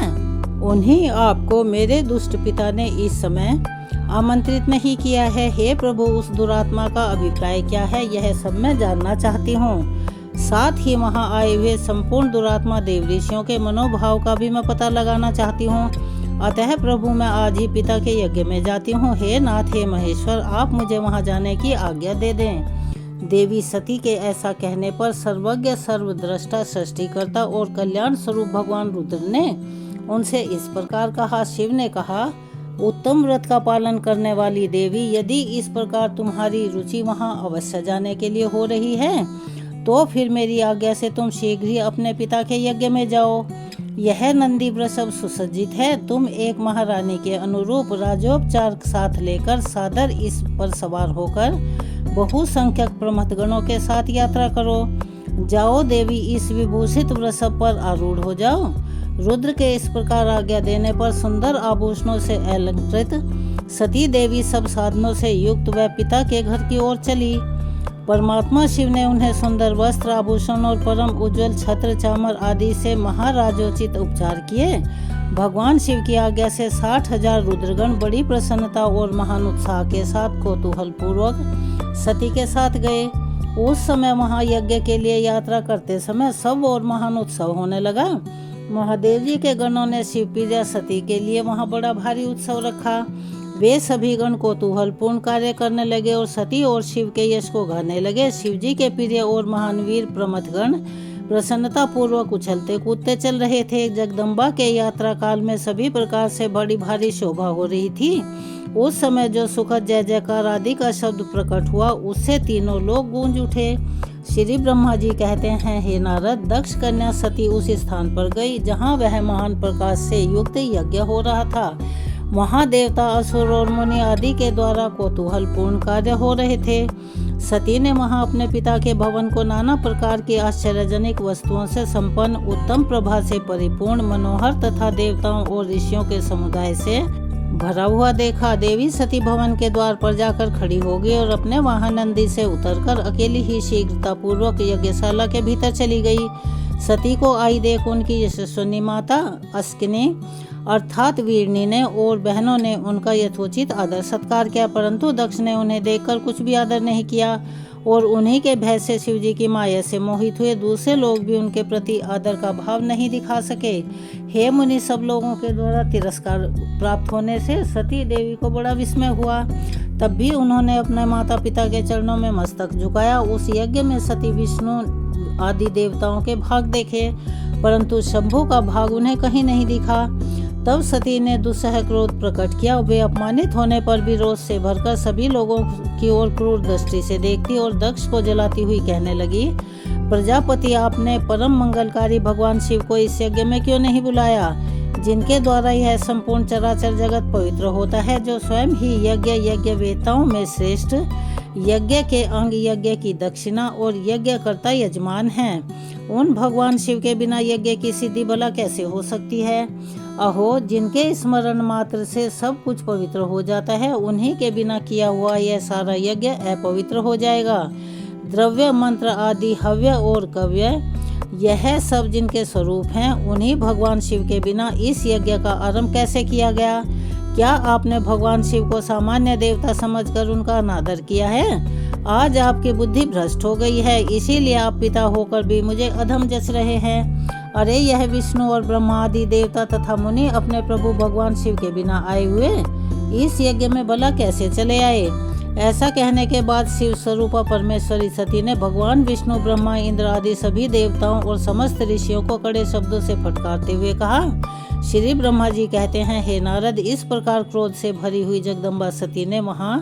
उन्हीं आपको मेरे दुष्ट पिता ने इस समय आमंत्रित नहीं किया है। हे प्रभु, उस दुरात्मा का अभिप्राय क्या है, यह सब मैं जानना चाहती हूँ। साथ ही वहां आए हुए संपूर्ण दुरात्मा देव ऋषियों के मनोभाव का भी मैं पता लगाना चाहती हूँ। अतः प्रभु मैं आज ही पिता के यज्ञ में जाती हूँ। हे नाथ, हे महेश्वर, आप मुझे वहां जाने की आज्ञा दे दें। देवी सती के ऐसा कहने पर सर्वज्ञ, सर्वद्रष्टा, सृष्टिकर्ता और कल्याण स्वरूप भगवान रुद्र ने उनसे इस प्रकार कहा। शिव ने कहा, उत्तम व्रत का पालन करने वाली देवी, यदि इस प्रकार तुम्हारी रुचि वहां अवश्य जाने के लिए हो रही है तो फिर मेरी आज्ञा से तुम शीघ्र ही अपने पिता के यज्ञ में जाओ। यह नंदी वृषभ सुसज्जित है। तुम एक महारानी के अनुरूप राजोपचार साथ लेकर सादर इस पर सवार होकर बहुसंख्यक प्रमथगणों के साथ यात्रा करो। जाओ देवी, इस विभूषित वृषभ पर आरूढ़ हो जाओ। रुद्र के इस प्रकार आज्ञा देने पर सुंदर आभूषणों से अलंकृत सती देवी सब साधनों से युक्त वह पिता के घर की ओर चली। परमात्मा शिव ने उन्हें सुंदर वस्त्र, आभूषण और परम उज्जवल छत्र, चामर आदि से महाराजोचित उपचार किए। भगवान शिव की आज्ञा से 60,000 रुद्रगण बड़ी प्रसन्नता और महान उत्साह के साथ कौतूहल पूर्वक सती के साथ गए। उस समय वहां यज्ञ के लिए यात्रा करते समय सब और महान उत्सव होने लगा। महादेव जी के गणों ने शिवप्रिया सती के लिए वहां बड़ा भारी उत्सव रखा। वे सभी गण कौतूहलपूर्ण कार्य करने लगे और सती और शिव के यश को गाने लगे। शिव जी के प्रिय और महान वीर प्रमथगण प्रसन्नता पूर्वक उछलते कूदते चल रहे थे। जगदम्बा के यात्रा काल में सभी प्रकार से बड़ी भारी शोभा हो रही थी। उस समय जो सुखद जय जयकार आदि का शब्द प्रकट हुआ, उससे तीनों लोग गूंज उठे। श्री ब्रह्मा जी कहते हैं, हे नारद, दक्ष कन्या सती उस स्थान पर गई जहाँ वह महान प्रकाश से युक्त यज्ञ हो रहा था। वहाँ देवता, असुर और मुनि आदि के द्वारा कौतूहलपूर्ण कार्य हो रहे थे। सती ने वहाँ अपने पिता के भवन को नाना प्रकार की आश्चर्यजनक वस्तुओं से संपन्न, उत्तम प्रभा से परिपूर्ण, मनोहर तथा देवताओं और ऋषियों के समुदाय से भरा हुआ देखा। देवी सती भवन के द्वार पर जाकर खड़ी हो गई और अपने वाहन नंदी से उतरकर अकेली ही शीघ्रता पूर्वक यज्ञशाला के भीतर चली गई। सती को आई देख उनकी यशस्विनी माता अस्किनी अर्थात वीरनी ने और बहनों ने उनका यथोचित आदर सत्कार किया, परंतु दक्ष ने उन्हें देखकर कुछ भी आदर नहीं किया और उन्हीं के भय से शिवजी की माया से मोहित हुए दूसरे लोग भी उनके प्रति आदर का भाव नहीं दिखा सके। हे मुनि, सब लोगों के द्वारा तिरस्कार प्राप्त होने से सती देवी को बड़ा विस्मय हुआ। तब भी उन्होंने अपने माता पिता के चरणों में मस्तक झुकाया। उस यज्ञ में सती, विष्णु आदि देवताओं के भाग देखे, परंतु शंभु का भाग उन्हें कहीं नहीं दिखा। तब सती ने दुस्सह क्रोध प्रकट किया। वे अपमानित होने पर भी रोष से भरकर सभी लोगों की ओर क्रूर दृष्टि से देखती और दक्ष को जलाती हुई कहने लगी, प्रजापति, आपने परम मंगलकारी भगवान शिव को इस यज्ञ में क्यों नहीं बुलाया, जिनके द्वारा यह संपूर्ण चराचर जगत पवित्र होता है, जो स्वयं ही यज्ञ वेताओं में श्रेष्ठ, यज्ञ के अंग, यज्ञ की दक्षिणा और यज्ञ करता यजमान हैं। उन भगवान शिव के बिना यज्ञ की सिद्धि भला कैसे हो सकती है। अहो, जिनके स्मरण मात्र से सब कुछ पवित्र हो जाता है, उन्हीं के बिना किया हुआ यह सारा यज्ञ अपवित्र हो जाएगा। द्रव्य, मंत्र आदि, हव्य और कव्य, यह सब जिनके स्वरूप हैं, उन्हीं भगवान शिव के बिना इस यज्ञ का आरंभ कैसे किया गया। क्या आपने भगवान शिव को सामान्य देवता समझकर उनका अनादर किया है। आज आपकी बुद्धि भ्रष्ट हो गई है, इसीलिए आप पिता होकर भी मुझे अधम जच रहे हैं। अरे, यह विष्णु और ब्रह्मा आदि देवता तथा मुनि अपने प्रभु भगवान शिव के बिना आए हुए इस यज्ञ में भला कैसे चले आए। ऐसा कहने के बाद शिव स्वरूपा परमेश्वरी सती ने भगवान विष्णु, ब्रह्मा, इंद्र आदि सभी देवताओं और समस्त ऋषियों को कड़े शब्दों से फटकारते हुए कहा। श्री ब्रह्मा जी कहते हैं, हे नारद, इस प्रकार क्रोध से भरी हुई जगदम्बा सती ने वहाँ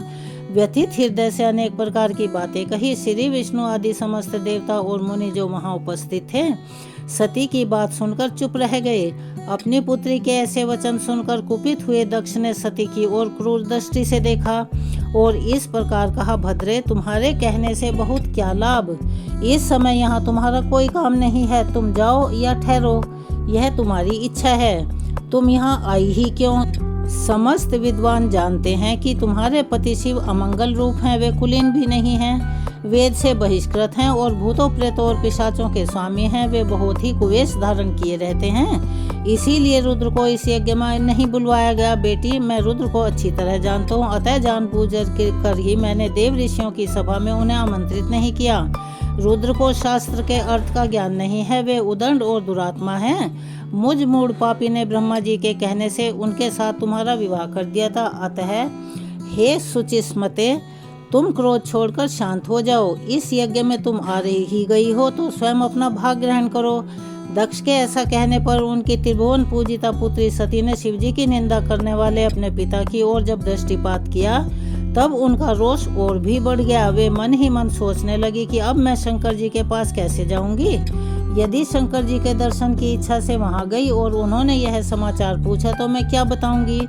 व्यथित हृदय से अनेक प्रकार की बातें कही। श्री विष्णु आदि समस्त देवता और मुनि जो वहाँ उपस्थित थे, सती की बात सुनकर चुप रह गए। अपनी पुत्री के ऐसे वचन सुनकर कुपित हुए दक्ष ने सती की ओर क्रूर दृष्टि से देखा और इस प्रकार कहा, भद्रे, तुम्हारे कहने से बहुत क्या लाभ। इस समय यहाँ तुम्हारा कोई काम नहीं है, तुम जाओ या ठहरो, यह तुम्हारी इच्छा है। तुम यहाँ आई ही क्यों। समस्त विद्वान जानते हैं कि तुम्हारे पति शिव अमंगल रूप हैं, वे कुलीन भी नहीं हैं। वेद से बहिष्कृत हैं और भूतों प्रेतों और पिशाचों के स्वामी हैं। वे बहुत ही कुवेश धारण किए रहते हैं, इसीलिए रुद्र को इस यज्ञ में नहीं बुलवाया गया। बेटी, मैं रुद्र को अच्छी तरह जानता हूँ, अतः जानबूझ कर ही मैंने देव ऋषियों की सभा में उन्हें आमंत्रित नहीं किया। रुद्र को शास्त्र के अर्थ का ज्ञान नहीं है, वे उदंड और दुरात्मा हैं। मुझ मूढ़ पापी ने ब्रह्मा जी के कहने से उनके साथ तुम्हारा विवाह कर दिया था। अतः हे सुचिस्मते, तुम क्रोध छोड़कर शांत हो जाओ। इस यज्ञ में तुम आ रही ही गई हो तो स्वयं अपना भाग ग्रहण करो। दक्ष के ऐसा कहने पर उनकी त्रिभुवन पूजिता पुत्री सती ने शिवजी की निंदा करने वाले अपने पिता की ओर जब दृष्टिपात किया तब उनका रोष और भी बढ़ गया। वे मन ही मन सोचने लगी कि अब मैं शंकर जी के पास कैसे जाऊंगी। यदि शंकर जी के दर्शन की इच्छा से वहां गई और उन्होंने यह समाचार पूछा तो मैं क्या बताऊंगी।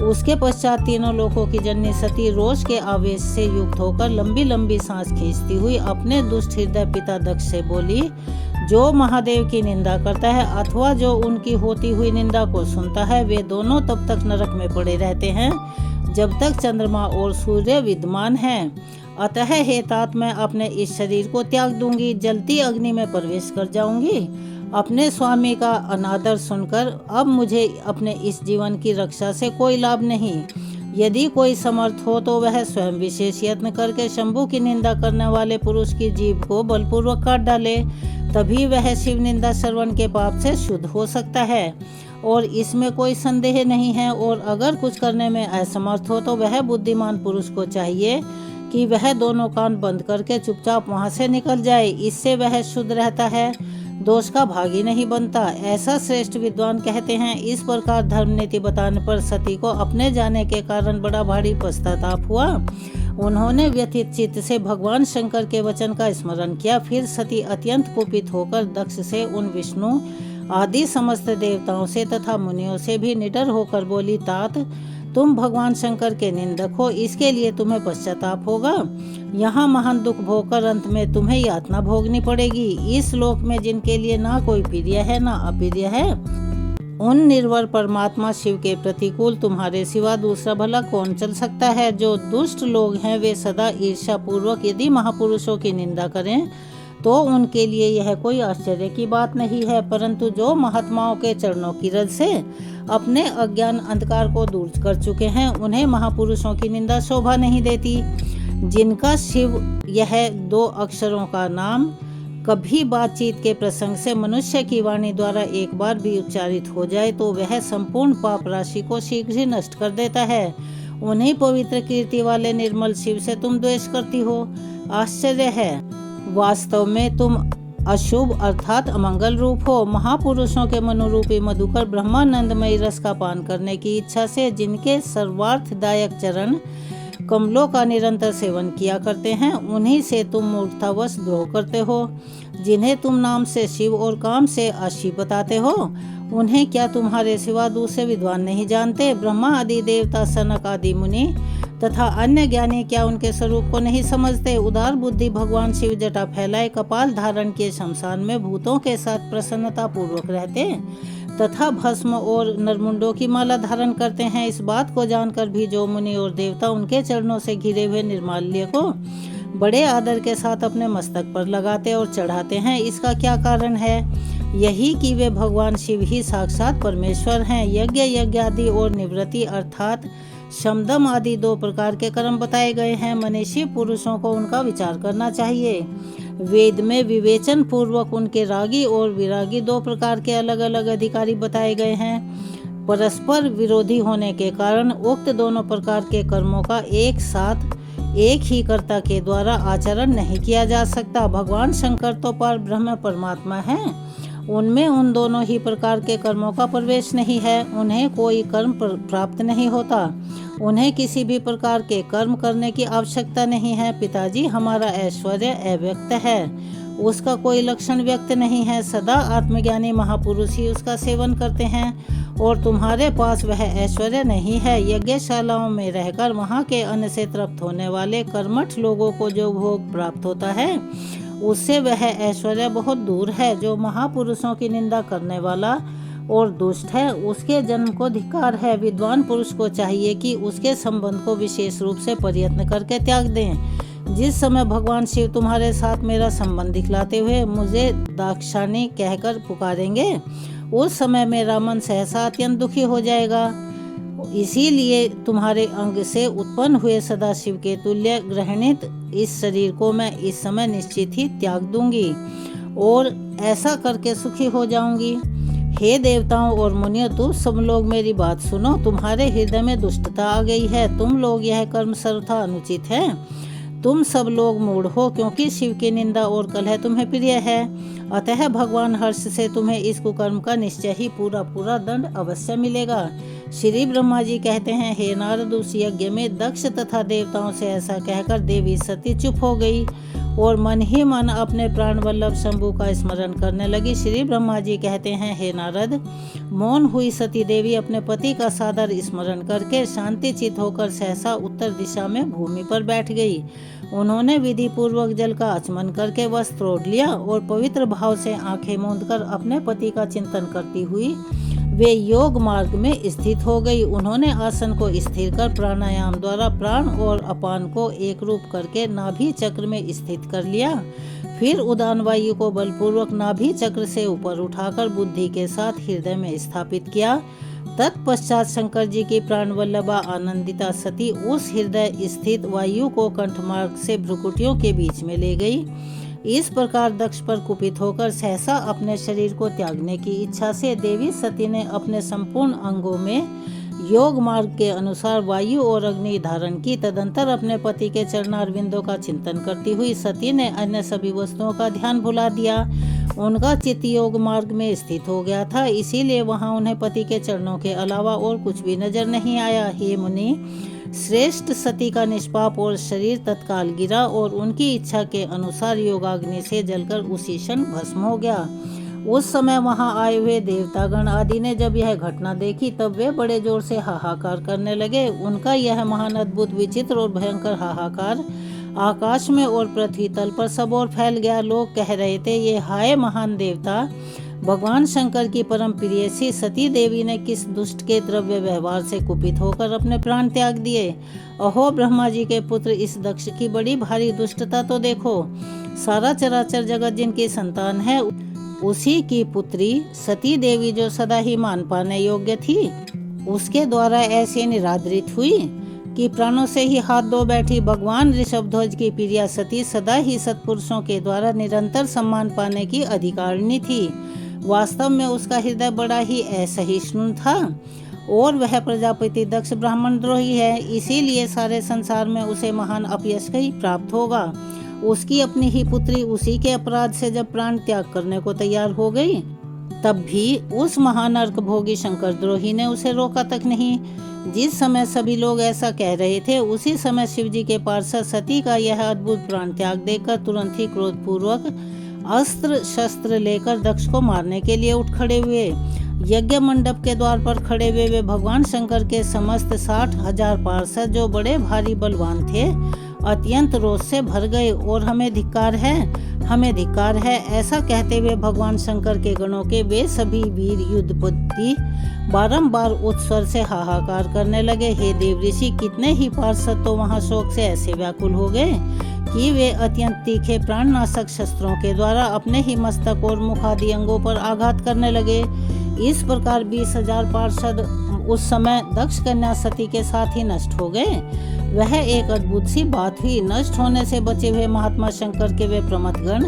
उसके पश्चात तीनों लोकों की जननी सती रोष के आवेश से युक्त होकर लंबी लंबी सांस खींचती हुई अपने दुष्ट हृदय पिता दक्ष से बोली, जो महादेव की निंदा करता है अथवा जो उनकी होती हुई निंदा को सुनता है, वे दोनों तब तक नरक में पड़े रहते हैं जब तक चंद्रमा और सूर्य विद्यमान हैं। अतः हे तात, मैं अपने इस शरीर को त्याग दूंगी, जलती अग्नि में प्रवेश कर जाऊंगी। अपने स्वामी का अनादर सुनकर अब मुझे अपने इस जीवन की रक्षा से कोई लाभ नहीं। यदि कोई समर्थ हो तो वह स्वयं विशेष यत्न करके शंभु की निंदा करने वाले पुरुष की जीभ को बलपूर्वक काट डाले, तभी वह शिव निंदा श्रवण के पाप से शुद्ध हो सकता है और इसमें कोई संदेह नहीं है। और अगर कुछ करने में असमर्थ हो तो वह बुद्धिमान पुरुष को चाहिए कि वह दोनों कान बंद करके चुपचाप वहां से निकल जाए। इससे वह शुद्ध रहता है, दोष का भागी नहीं बनता, ऐसा श्रेष्ठ विद्वान कहते हैं। इस प्रकार धर्म नीति बताने पर सती को अपने जाने के कारण बड़ा भारी पश्चाताप हुआ। उन्होंने व्यथित चित्त से भगवान शंकर के वचन का स्मरण किया। फिर सती अत्यंत कुपित होकर दक्ष से, उन विष्णु आदि समस्त देवताओं से तथा मुनियों से भी निडर होकर बोली, तात, तुम भगवान शंकर के निंदक हो, इसके लिए तुम्हें पश्चाताप होगा। यहाँ महान दुख भोगकर अंत में तुम्हें यातना भोगनी पड़ेगी। इस लोक में जिनके लिए ना कोई प्रिय है ना अप्रिय है, उन निर्वर परमात्मा शिव के प्रतिकूल तुम्हारे सिवा दूसरा भला कौन चल सकता है। जो दुष्ट लोग हैं वे सदा ईर्ष्या पूर्वक यदि महापुरुषों की निंदा करें तो उनके लिए यह कोई आश्चर्य की बात नहीं है, परंतु जो महात्माओं के चरणों की रज से अपने अज्ञान अंधकार को दूर कर चुके हैं उन्हें महापुरुषों की निंदा शोभा नहीं देती। जिनका शिव यह 2 अक्षरों का नाम कभी बातचीत के प्रसंग से मनुष्य की वाणी द्वारा एक बार भी उच्चारित हो जाए तो वह संपूर्ण पाप राशि को शीघ्र ही नष्ट कर देता है। उन्हीं पवित्र कीर्ति वाले निर्मल शिव से तुम द्वेष करती हो। आश्चर्य है, वास्तव में तुम अशुभ अर्थात अमंगल रूप हो। महापुरुषों के मनोरूपी मधुकर ब्रह्मानंदमयी रस का पान करने की इच्छा से जिनके सर्वार्थदायक चरण कमलों का निरंतर सेवन किया करते हैं, उन्हीं से तुम मूर्खतावश द्रोह करते हो। जिन्हें तुम नाम से शिव और काम से अशिव बताते हो, उन्हें क्या तुम्हारे सिवा दूसरे विद्वान नहीं जानते। ब्रह्मा आदि देवता, सनक आदि मुनि तथा अन्य ज्ञानी क्या उनके स्वरूप को नहीं समझते। उदार बुद्धि भगवान शिव जटा फैलाए कपाल धारण किए शमशान में भूतों के साथ प्रसन्नता पूर्वक रहते तथा भस्म और नरमुंडों की माला धारण करते हैं। इस बात को जानकर भी जो मुनि और देवता उनके चरणों से घिरे हुए निर्माल्य को बड़े आदर के साथ अपने मस्तक पर लगाते और चढ़ाते हैं, इसका क्या कारण है। यही कि वे भगवान शिव ही साक्षात परमेश्वर हैं। यज्ञ, यज्ञादि और निवृत्ति अर्थात शमदम आदि 2 प्रकार के कर्म बताए गए हैं। मनीषी पुरुषों को उनका विचार करना चाहिए। वेद में विवेचन पूर्वक उनके रागी और विरागी 2 प्रकार के अलग अलग अधिकारी बताए गए हैं। परस्पर विरोधी होने के कारण उक्त दोनों प्रकार के कर्मों का एक साथ एक ही कर्ता के द्वारा आचरण नहीं किया जा सकता। भगवान शंकर तो पर ब्रह्म परमात्मा हैं, उनमें उन दोनों ही प्रकार के कर्मों का प्रवेश नहीं है। उन्हें कोई कर्म प्राप्त नहीं होता, उन्हें किसी भी प्रकार के कर्म करने की आवश्यकता नहीं है। पिताजी, हमारा ऐश्वर्य अव्यक्त है, उसका कोई लक्षण व्यक्त नहीं है। सदा आत्मज्ञानी महापुरुष ही उसका सेवन करते हैं और तुम्हारे पास वह ऐश्वर्य नहीं है। यज्ञशालाओं में रहकर वहाँ के अन्न से तृप्त होने वाले कर्मठ लोगों को जो भोग प्राप्त होता है उससे वह ऐश्वर्य बहुत दूर है। जो महापुरुषों की निंदा करने वाला और दुष्ट है उसके जन्म को धिक्कार है। विद्वान पुरुष को चाहिए कि उसके संबंध को विशेष रूप से प्रयत्न करके त्याग दें, जिस समय भगवान शिव तुम्हारे साथ मेरा संबंध दिखलाते हुए मुझे दाक्षायणी कहकर पुकारेंगे, उस समय मेरा मन सहसा अत्यंत दुखी हो जाएगा। इसीलिए तुम्हारे अंग से उत्पन्न हुए सदाशिव के तुल्य ग्रहणित इस शरीर को मैं इस समय निश्चित ही त्याग दूंगी और ऐसा करके सुखी हो जाऊंगी। हे देवताओं और मुनियों, तुम सब लोग मेरी बात सुनो। तुम्हारे हृदय में दुष्टता आ गई है। तुम लोग यह कर्म सर्वथा अनुचित है। तुम सब लोग मूढ़ हो, क्योंकि शिव की निंदा और कलह तुम्हें प्रिय है। अतः भगवान हर्ष से तुम्हें इस कुकर्म का निश्चय ही पूरा दंड अवश्य मिलेगा। श्री ब्रह्मा जी कहते हैं, हे नारद, उस यज्ञ में दक्ष तथा देवताओं से ऐसा कहकर देवी सती चुप हो गई और मन ही मन अपने प्राण वल्लभ शंभु का स्मरण करने लगी। श्री ब्रह्मा जी कहते हैं, हे नारद, मौन हुई सती देवी अपने पति का सादर स्मरण करके शांति चित होकर सहसा उत्तर दिशा में भूमि पर बैठ गई। उन्होंने विधि पूर्वक जल का आचमन करके वस्त्र ओढ़ लिया और पवित्र भाव से आंखें मूंदकर अपने पति का चिंतन करती हुई वे योग मार्ग में स्थित हो गई। उन्होंने आसन को स्थिर कर प्राणायाम द्वारा प्राण और अपान को एक रूप करके नाभि चक्र में स्थित कर लिया। फिर उदान वायु को बलपूर्वक नाभि चक्र से ऊपर उठाकर बुद्धि के साथ हृदय में स्थापित किया। तत्पश्चात शंकर जी की प्राण वल्लभा आनंदिता सती उस हृदय स्थित वायु को कंठमार्ग से भ्रुकुटियों के बीच में ले गई। इस प्रकार दक्ष पर कुपित होकर सहसा अपने शरीर को त्यागने की इच्छा से देवी सती ने अपने संपूर्ण अंगों में योग मार्ग के अनुसार वायु और अग्नि धारण की। तदंतर अपने पति के चरणारविंदों का चिंतन करती हुई सती ने अन्य सभी वस्तुओं का ध्यान भुला दिया। उनका चित्त योग मार्ग में स्थित हो गया था, इसीलिए वहां उन्हें पति के चरणों के अलावा और कुछ भी नजर नहीं आया। हे मुनि श्रेष्ठ, सती का निष्पाप और शरीर तत्काल गिरा और उनकी इच्छा के अनुसार योगाग्नि से जलकर उसी क्षण भस्म हो गया। उस समय वहां आए हुए देवतागण आदि ने जब यह घटना देखी तब वे बड़े जोर से हाहाकार करने लगे। उनका यह महान अद्भुत विचित्र और भयंकर हाहाकार आकाश में और पृथ्वी तल पर सब ओर फैल गया। लोग कह रहे थे, ये हाय महान देवता, भगवान शंकर की परम प्रियसी सती देवी ने किस दुष्ट के द्रव्य व्यवहार से कुपित होकर अपने प्राण त्याग दिए। अहो ब्रह्मा जी के पुत्र, इस दक्ष की बड़ी भारी दुष्टता तो देखो। सारा चराचर जगत जिनकी संतान है उसी की पुत्री सती देवी जो सदा ही मान पाने योग्य थी, उसके द्वारा ऐसे निरादरित हुई कि प्राणों से ही हाथ धो बैठी। भगवान ऋषभध्वज की प्रिया सती सदा ही सत्पुरुषों के द्वारा निरंतर सम्मान पाने की अधिकारिणी थी। वास्तव में उसका हृदय बड़ा ही असहिष्णु था और वह प्रजापति दक्ष ब्राह्मण द्रोही है, इसीलिए सारे संसार में उसे महान अपयश ही प्राप्त होगा। उसकी अपनी ही पुत्री उसी के अपराध से जब प्राण त्याग करने को तैयार हो गई, तब भी उस महान अर्क भोगी शंकर द्रोही ने उसे रोका तक नहीं। जिस समय सभी लोग ऐसा कह रहे थे, उसी समय शिवजी के पार्षद सती का यह अद्भुत प्राण त्याग देखकर तुरंत ही क्रोधपूर्वक अस्त्र शस्त्र लेकर दक्ष को मारने के लिए उठ खड़े हुए। यज्ञ मंडप के द्वार पर खड़े हुए वे भगवान शंकर के समस्त 60,000 पार्षद, जो बड़े भारी बलवान थे, अत्यंत रोष से भर गए और हमें धिक्कार है, हमें धिक्कार है, ऐसा कहते हुए भगवान शंकर के गणों के वे सभी वीर युद्धपति बारंबार उच्च स्वर से हाहाकार करने लगे। हे देव ऋषि, कितने ही पार्षद तो वहां शोक से ऐसे व्याकुल हो गए कि वे अत्यंत तीखे प्राणनाशक शस्त्रों के द्वारा अपने ही मस्तक और मुख आदि अंगों पर आघात करने लगे। इस प्रकार 20,000 पार्षद उस समय दक्ष कन्या सती के साथ ही नष्ट हो गए। वह एक अद्भुत सी बात हुई। नष्ट होने से बचे हुए महात्मा शंकर के वे प्रमथगण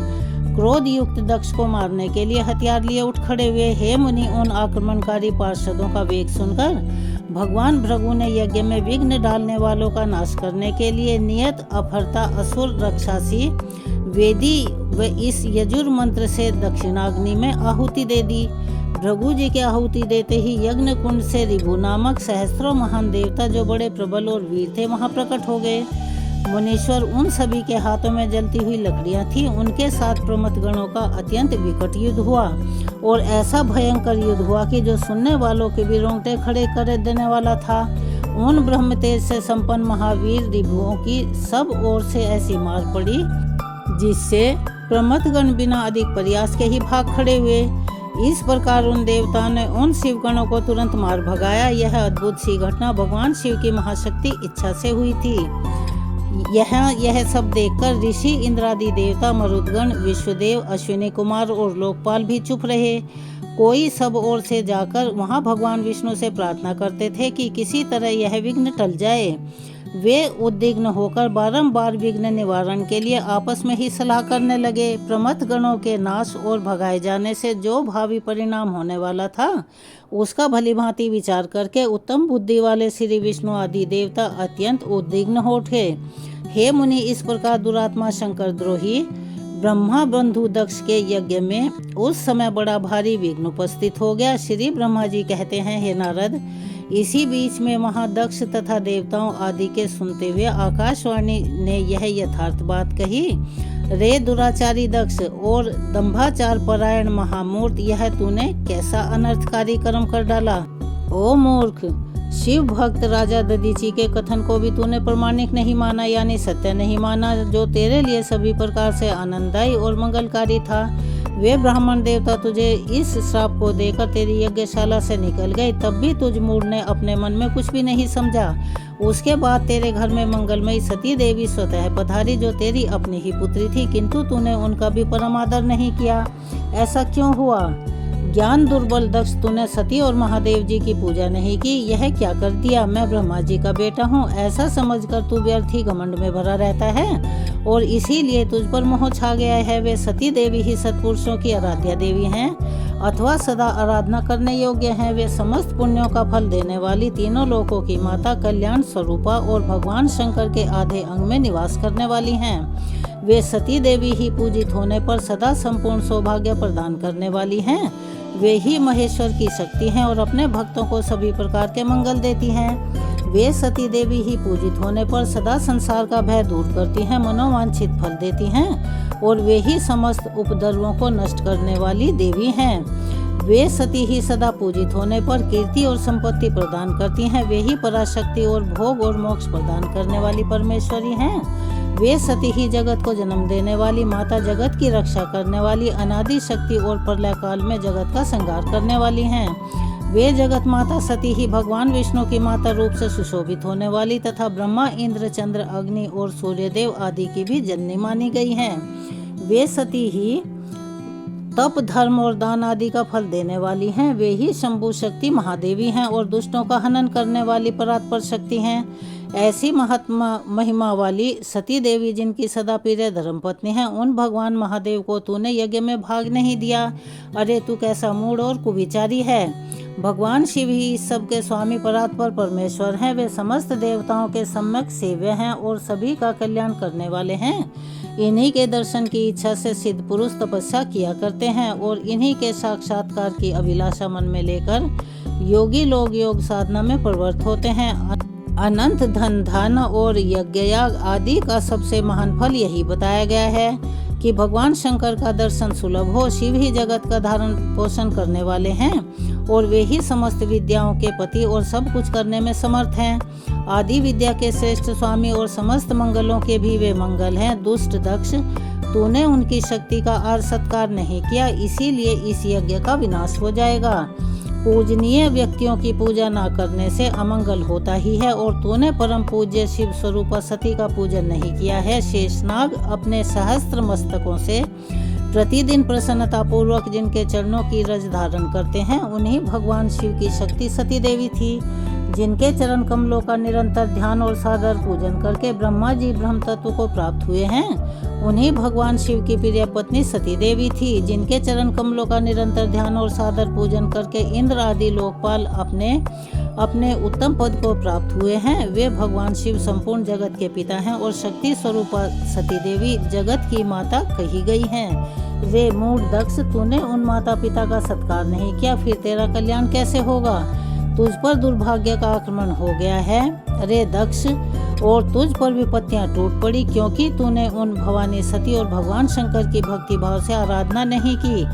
क्रोध युक्त दक्ष को मारने के लिए हथियार लिए उठ खड़े हुए। हे मुनि, उन आक्रमणकारी पार्षदों का वेग सुनकर भगवान भृगु ने यज्ञ में विघ्न डालने वालों का नाश करने के लिए नियत अपहर्ता असुर रक्षासी वेदी व इस यजुर मंत्र से दक्षिणाग्नि में आहुति दे दी। भृगु जी के आहुति देते ही यज्ञ कुंड से ऋभु नामक सहस्त्रों महान देवता, जो बड़े प्रबल और वीर थे, वहां प्रकट हो गए। मुनीश्वर उन सभी के हाथों में जलती हुई लकड़ियां थी। उनके साथ प्रमथ गणों का अत्यंत विकट युद्ध हुआ और ऐसा भयंकर युद्ध हुआ कि जो सुनने वालों के भी रोंगटे खड़े कर देने वाला था। उन ब्रह्म तेज से संपन्न महावीर ऋभुओं की सब ओर से ऐसी मार पड़ी जिससे प्रमथगण बिना अधिक प्रयास के ही भाग खड़े हुए। इस प्रकार उन देवताओं ने उन शिवगणों को तुरंत मार भगाया। यह अद्भुत सी घटना भगवान शिव की महाशक्ति इच्छा से हुई थी। यह सब देखकर ऋषि, इंद्रादि देवता, मरुदगण, विश्वदेव, अश्विनी कुमार और लोकपाल भी चुप रहे। कोई सब ओर से जाकर वहां भगवान विष्णु से प्रार्थना करते थे कि किसी तरह यह विघ्न टल जाए। वे उद्विग्न होकर बारंबार विघ्न निवारण के लिए आपस में ही सलाह करने लगे। प्रमथ गणों के नाश और भगाए जाने से जो भावी परिणाम होने वाला था, उसका भलीभांति विचार करके उत्तम बुद्धि वाले श्री विष्णु आदि देवता अत्यंत उद्विग्न हो उठे। हे मुनि, इस प्रकार दुरात्मा शंकर द्रोही ब्रह्मा बंधु दक्ष के यज्ञ में उस समय बड़ा भारी विघ्न उपस्थित हो गया। श्री ब्रह्मा जी कहते हैं, हे नारद, इसी बीच में महादक्ष तथा देवताओं आदि के सुनते हुए आकाशवाणी ने यह यथार्थ बात कही। रे दुराचारी दक्ष और दंभाचार परायण महामूर्त, यह तूने कैसा अनर्थकारी कर्म कर डाला। ओ मूर्ख, शिव भक्त राजा दधीची के कथन को भी तूने प्रमाणिक नहीं माना, यानी सत्य नहीं माना, जो तेरे लिए सभी प्रकार से आनंददायी और मंगलकारी था। वे ब्राह्मण देवता तुझे इस श्राप को देकर तेरी यज्ञशाला से निकल गए, तब भी तुझ मूढ़ ने अपने मन में कुछ भी नहीं समझा। उसके बाद तेरे घर में मंगलमयी सती देवी स्वतः पधारी, जो तेरी अपनी ही पुत्री थी, किंतु तूने उनका भी परम आदर नहीं किया। ऐसा क्यों हुआ? ज्ञान दुर्बल दक्ष, तूने सती और महादेव जी की पूजा नहीं की। यह क्या कर दिया? मैं ब्रह्मा जी का बेटा हूँ, ऐसा समझकर तू व्यर्थ ही घमंड में भरा रहता है और इसीलिए तुझ पर मोह छा गया है। वे सती देवी ही सत्पुरुषों की आराध्या देवी हैं अथवा सदा आराधना करने योग्य हैं। वे समस्त पुण्यों का फल देने वाली, तीनों लोकों की माता, कल्याण स्वरूपा और भगवान शंकर के आधे अंग में निवास करने वाली हैं। वे सती देवी ही पूजित होने पर सदा संपूर्ण सौभाग्य प्रदान करने वाली हैं। वे ही महेश्वर की शक्ति हैं और अपने भक्तों को सभी प्रकार के मंगल देती हैं। वे सती देवी ही पूजित होने पर सदा संसार का भय दूर करती हैं, मनोवांछित फल देती हैं और वे ही समस्त उपद्रवों को नष्ट करने वाली देवी हैं। वे सती ही सदा पूजित होने पर कीर्ति और संपत्ति प्रदान करती हैं। वे ही पराशक्ति और भोग और मोक्ष प्रदान करने वाली परमेश्वरी हैं। वे सती ही जगत को जन्म देने वाली माता, जगत की रक्षा करने वाली, अनादि शक्ति और प्रलय काल में जगत का संहार करने वाली हैं। वे जगत माता सती ही भगवान विष्णु की माता रूप से सुशोभित होने वाली तथा ब्रह्मा, इंद्र, चंद्र, अग्नि और सूर्यदेव आदि की भी जननी मानी गई हैं। वे सती ही तप, धर्म और दान आदि का फल देने वाली हैं। वे ही शंभु शक्ति महादेवी हैं और दुष्टों का हनन करने वाली परात्पर शक्ति हैं। ऐसी महात्मा महिमा वाली सती देवी, जिनकी सदा प्रिय धर्मपत्नी है, उन भगवान महादेव को तूने यज्ञ में भाग नहीं दिया। अरे तू कैसा मूढ़ और कुविचारी है। भगवान शिव ही इस सब के स्वामी परात्पर परमेश्वर हैं। वे समस्त देवताओं के सम्यक सेव्य हैं और सभी का कल्याण करने वाले हैं। इन्हीं के दर्शन की इच्छा से सिद्ध पुरुष तपस्या किया करते हैं और इन्हीं के साक्षात्कार की अभिलाषा मन में लेकर योगी लोग योग साधना में प्रवृत्त होते हैं। अनंत धन, धान और यज्ञयाग आदि का सबसे महान फल यही बताया गया है कि भगवान शंकर का दर्शन सुलभ हो। शिव ही जगत का धारण पोषण करने वाले हैं और वे ही समस्त विद्याओं के पति और सब कुछ करने में समर्थ हैं। आदि विद्या के श्रेष्ठ स्वामी और समस्त मंगलों के भी वे मंगल हैं। दुष्ट दक्ष, तूने उनकी शक्ति का आदर सत्कार नहीं किया, इसीलिए इस यज्ञ का विनाश हो जाएगा। पूजनीय व्यक्तियों की पूजा न करने से अमंगल होता ही है और तूने परम पूज्य शिव स्वरूप सती का पूजन नहीं किया है। शेषनाग अपने सहस्त्र मस्तकों से प्रतिदिन प्रसन्नता पूर्वक जिनके चरणों की रज धारण करते हैं, उन्हीं भगवान शिव की शक्ति सती देवी थी। जिनके चरण कमलों का निरंतर ध्यान और सादर पूजन करके ब्रह्मा जी ब्रह्म तत्व को प्राप्त हुए हैं, उन्हीं भगवान शिव की प्रिय पत्नी सती देवी थी। जिनके चरण कमलों का निरंतर ध्यान और सादर पूजन करके इंद्र आदि लोकपाल अपने उत्तम पद को प्राप्त हुए हैं, वे भगवान शिव संपूर्ण जगत के पिता हैं और शक्ति स्वरूपा सती देवी जगत की माता कही गई हैं। रे मूढ़ दक्ष, तूने उन माता पिता का सत्कार नहीं किया, फिर तेरा कल्याण कैसे होगा। तुझ पर दुर्भाग्य का आक्रमण हो गया है रे दक्ष, और तुझ पर विपत्तियां टूट पड़ी, क्योंकि तूने उन भवानी सती और भगवान शंकर की भक्ति भाव से आराधना नहीं की।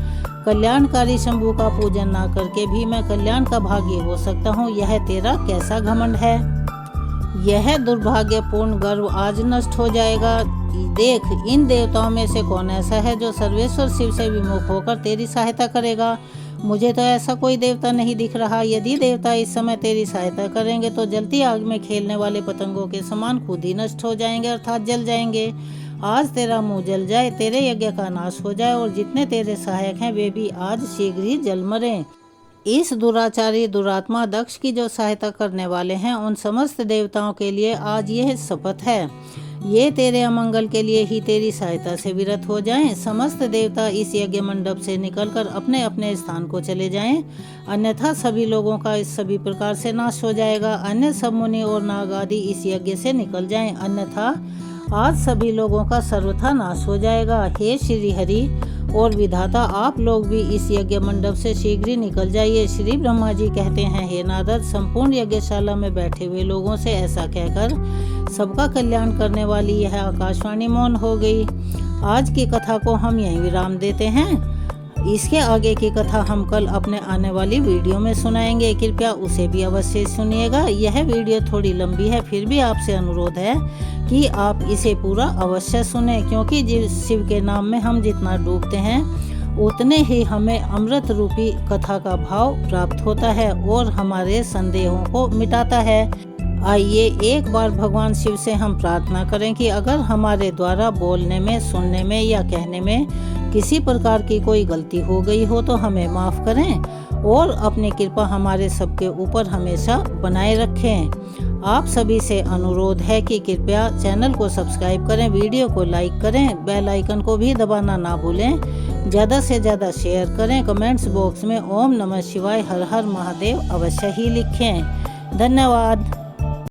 कल्याणकारी शंभु का पूजन ना करके भी मैं कल्याण का भागी हो सकता हूँ, यह तेरा कैसा घमंड है। यह दुर्भाग्यपूर्ण गर्व आज नष्ट हो जाएगा। देख, इन देवताओं में से कौन ऐसा है जो सर्वेश्वर शिव से विमुख होकर तेरी सहायता करेगा मुझे तो ऐसा कोई देवता नहीं दिख रहा। यदि देवता इस समय तेरी सहायता करेंगे तो जलती आग में खेलने वाले पतंगों के समान खुद ही नष्ट हो जाएंगे, अर्थात जल जाएंगे। आज तेरा मुंह जल जाए, तेरे यज्ञ का नाश हो जाए और जितने तेरे सहायक हैं वे भी आज शीघ्र ही जल मरें। इस दुराचारी दुरात्मा दक्ष की जो सहायता करने वाले हैं उन समस्त देवताओं के लिए आज यह शपथ है, ये तेरे अमंगल के लिए ही तेरी सहायता से विरत हो जाएं। समस्त देवता इस यज्ञ मंडप से निकलकर अपने अपने स्थान को चले जाएं, अन्यथा सभी लोगों का इस सभी प्रकार से नाश हो जाएगा। अन्य सब मुनि और नाग आदि इस यज्ञ से निकल जाएं, अन्यथा आज सभी लोगों का सर्वथा नाश हो जाएगा। हे श्री हरि और विधाता, आप लोग भी इस यज्ञ मंडप से शीघ्र ही निकल जाइए। श्री ब्रह्मा जी कहते हैं, हे नारद, संपूर्ण यज्ञशाला में बैठे हुए लोगों से ऐसा कहकर सबका कल्याण करने वाली यह आकाशवाणी मौन हो गई। आज की कथा को हम यहीं विराम देते हैं। इसके आगे की कथा हम कल अपने आने वाली वीडियो में सुनाएंगे, कृपया उसे भी अवश्य सुनिएगा। यह वीडियो थोड़ी लंबी है, फिर भी आपसे अनुरोध है कि आप इसे पूरा अवश्य सुने, क्योंकि जिस शिव के नाम में हम जितना डूबते हैं उतने ही हमें अमृत रूपी कथा का भाव प्राप्त होता है और हमारे संदेहों को मिटाता है। आइए एक बार भगवान शिव से हम प्रार्थना करें कि अगर हमारे द्वारा बोलने में, सुनने में या कहने में किसी प्रकार की कोई गलती हो गई हो तो हमें माफ़ करें और अपनी कृपा हमारे सबके ऊपर हमेशा बनाए रखें। आप सभी से अनुरोध है कि कृपया चैनल को सब्सक्राइब करें, वीडियो को लाइक करें, बेल आइकन को भी दबाना ना भूलें, ज़्यादा से ज़्यादा शेयर करें, कमेंट्स बॉक्स में ओम नमः शिवाय हर हर महादेव अवश्य ही लिखें। धन्यवाद।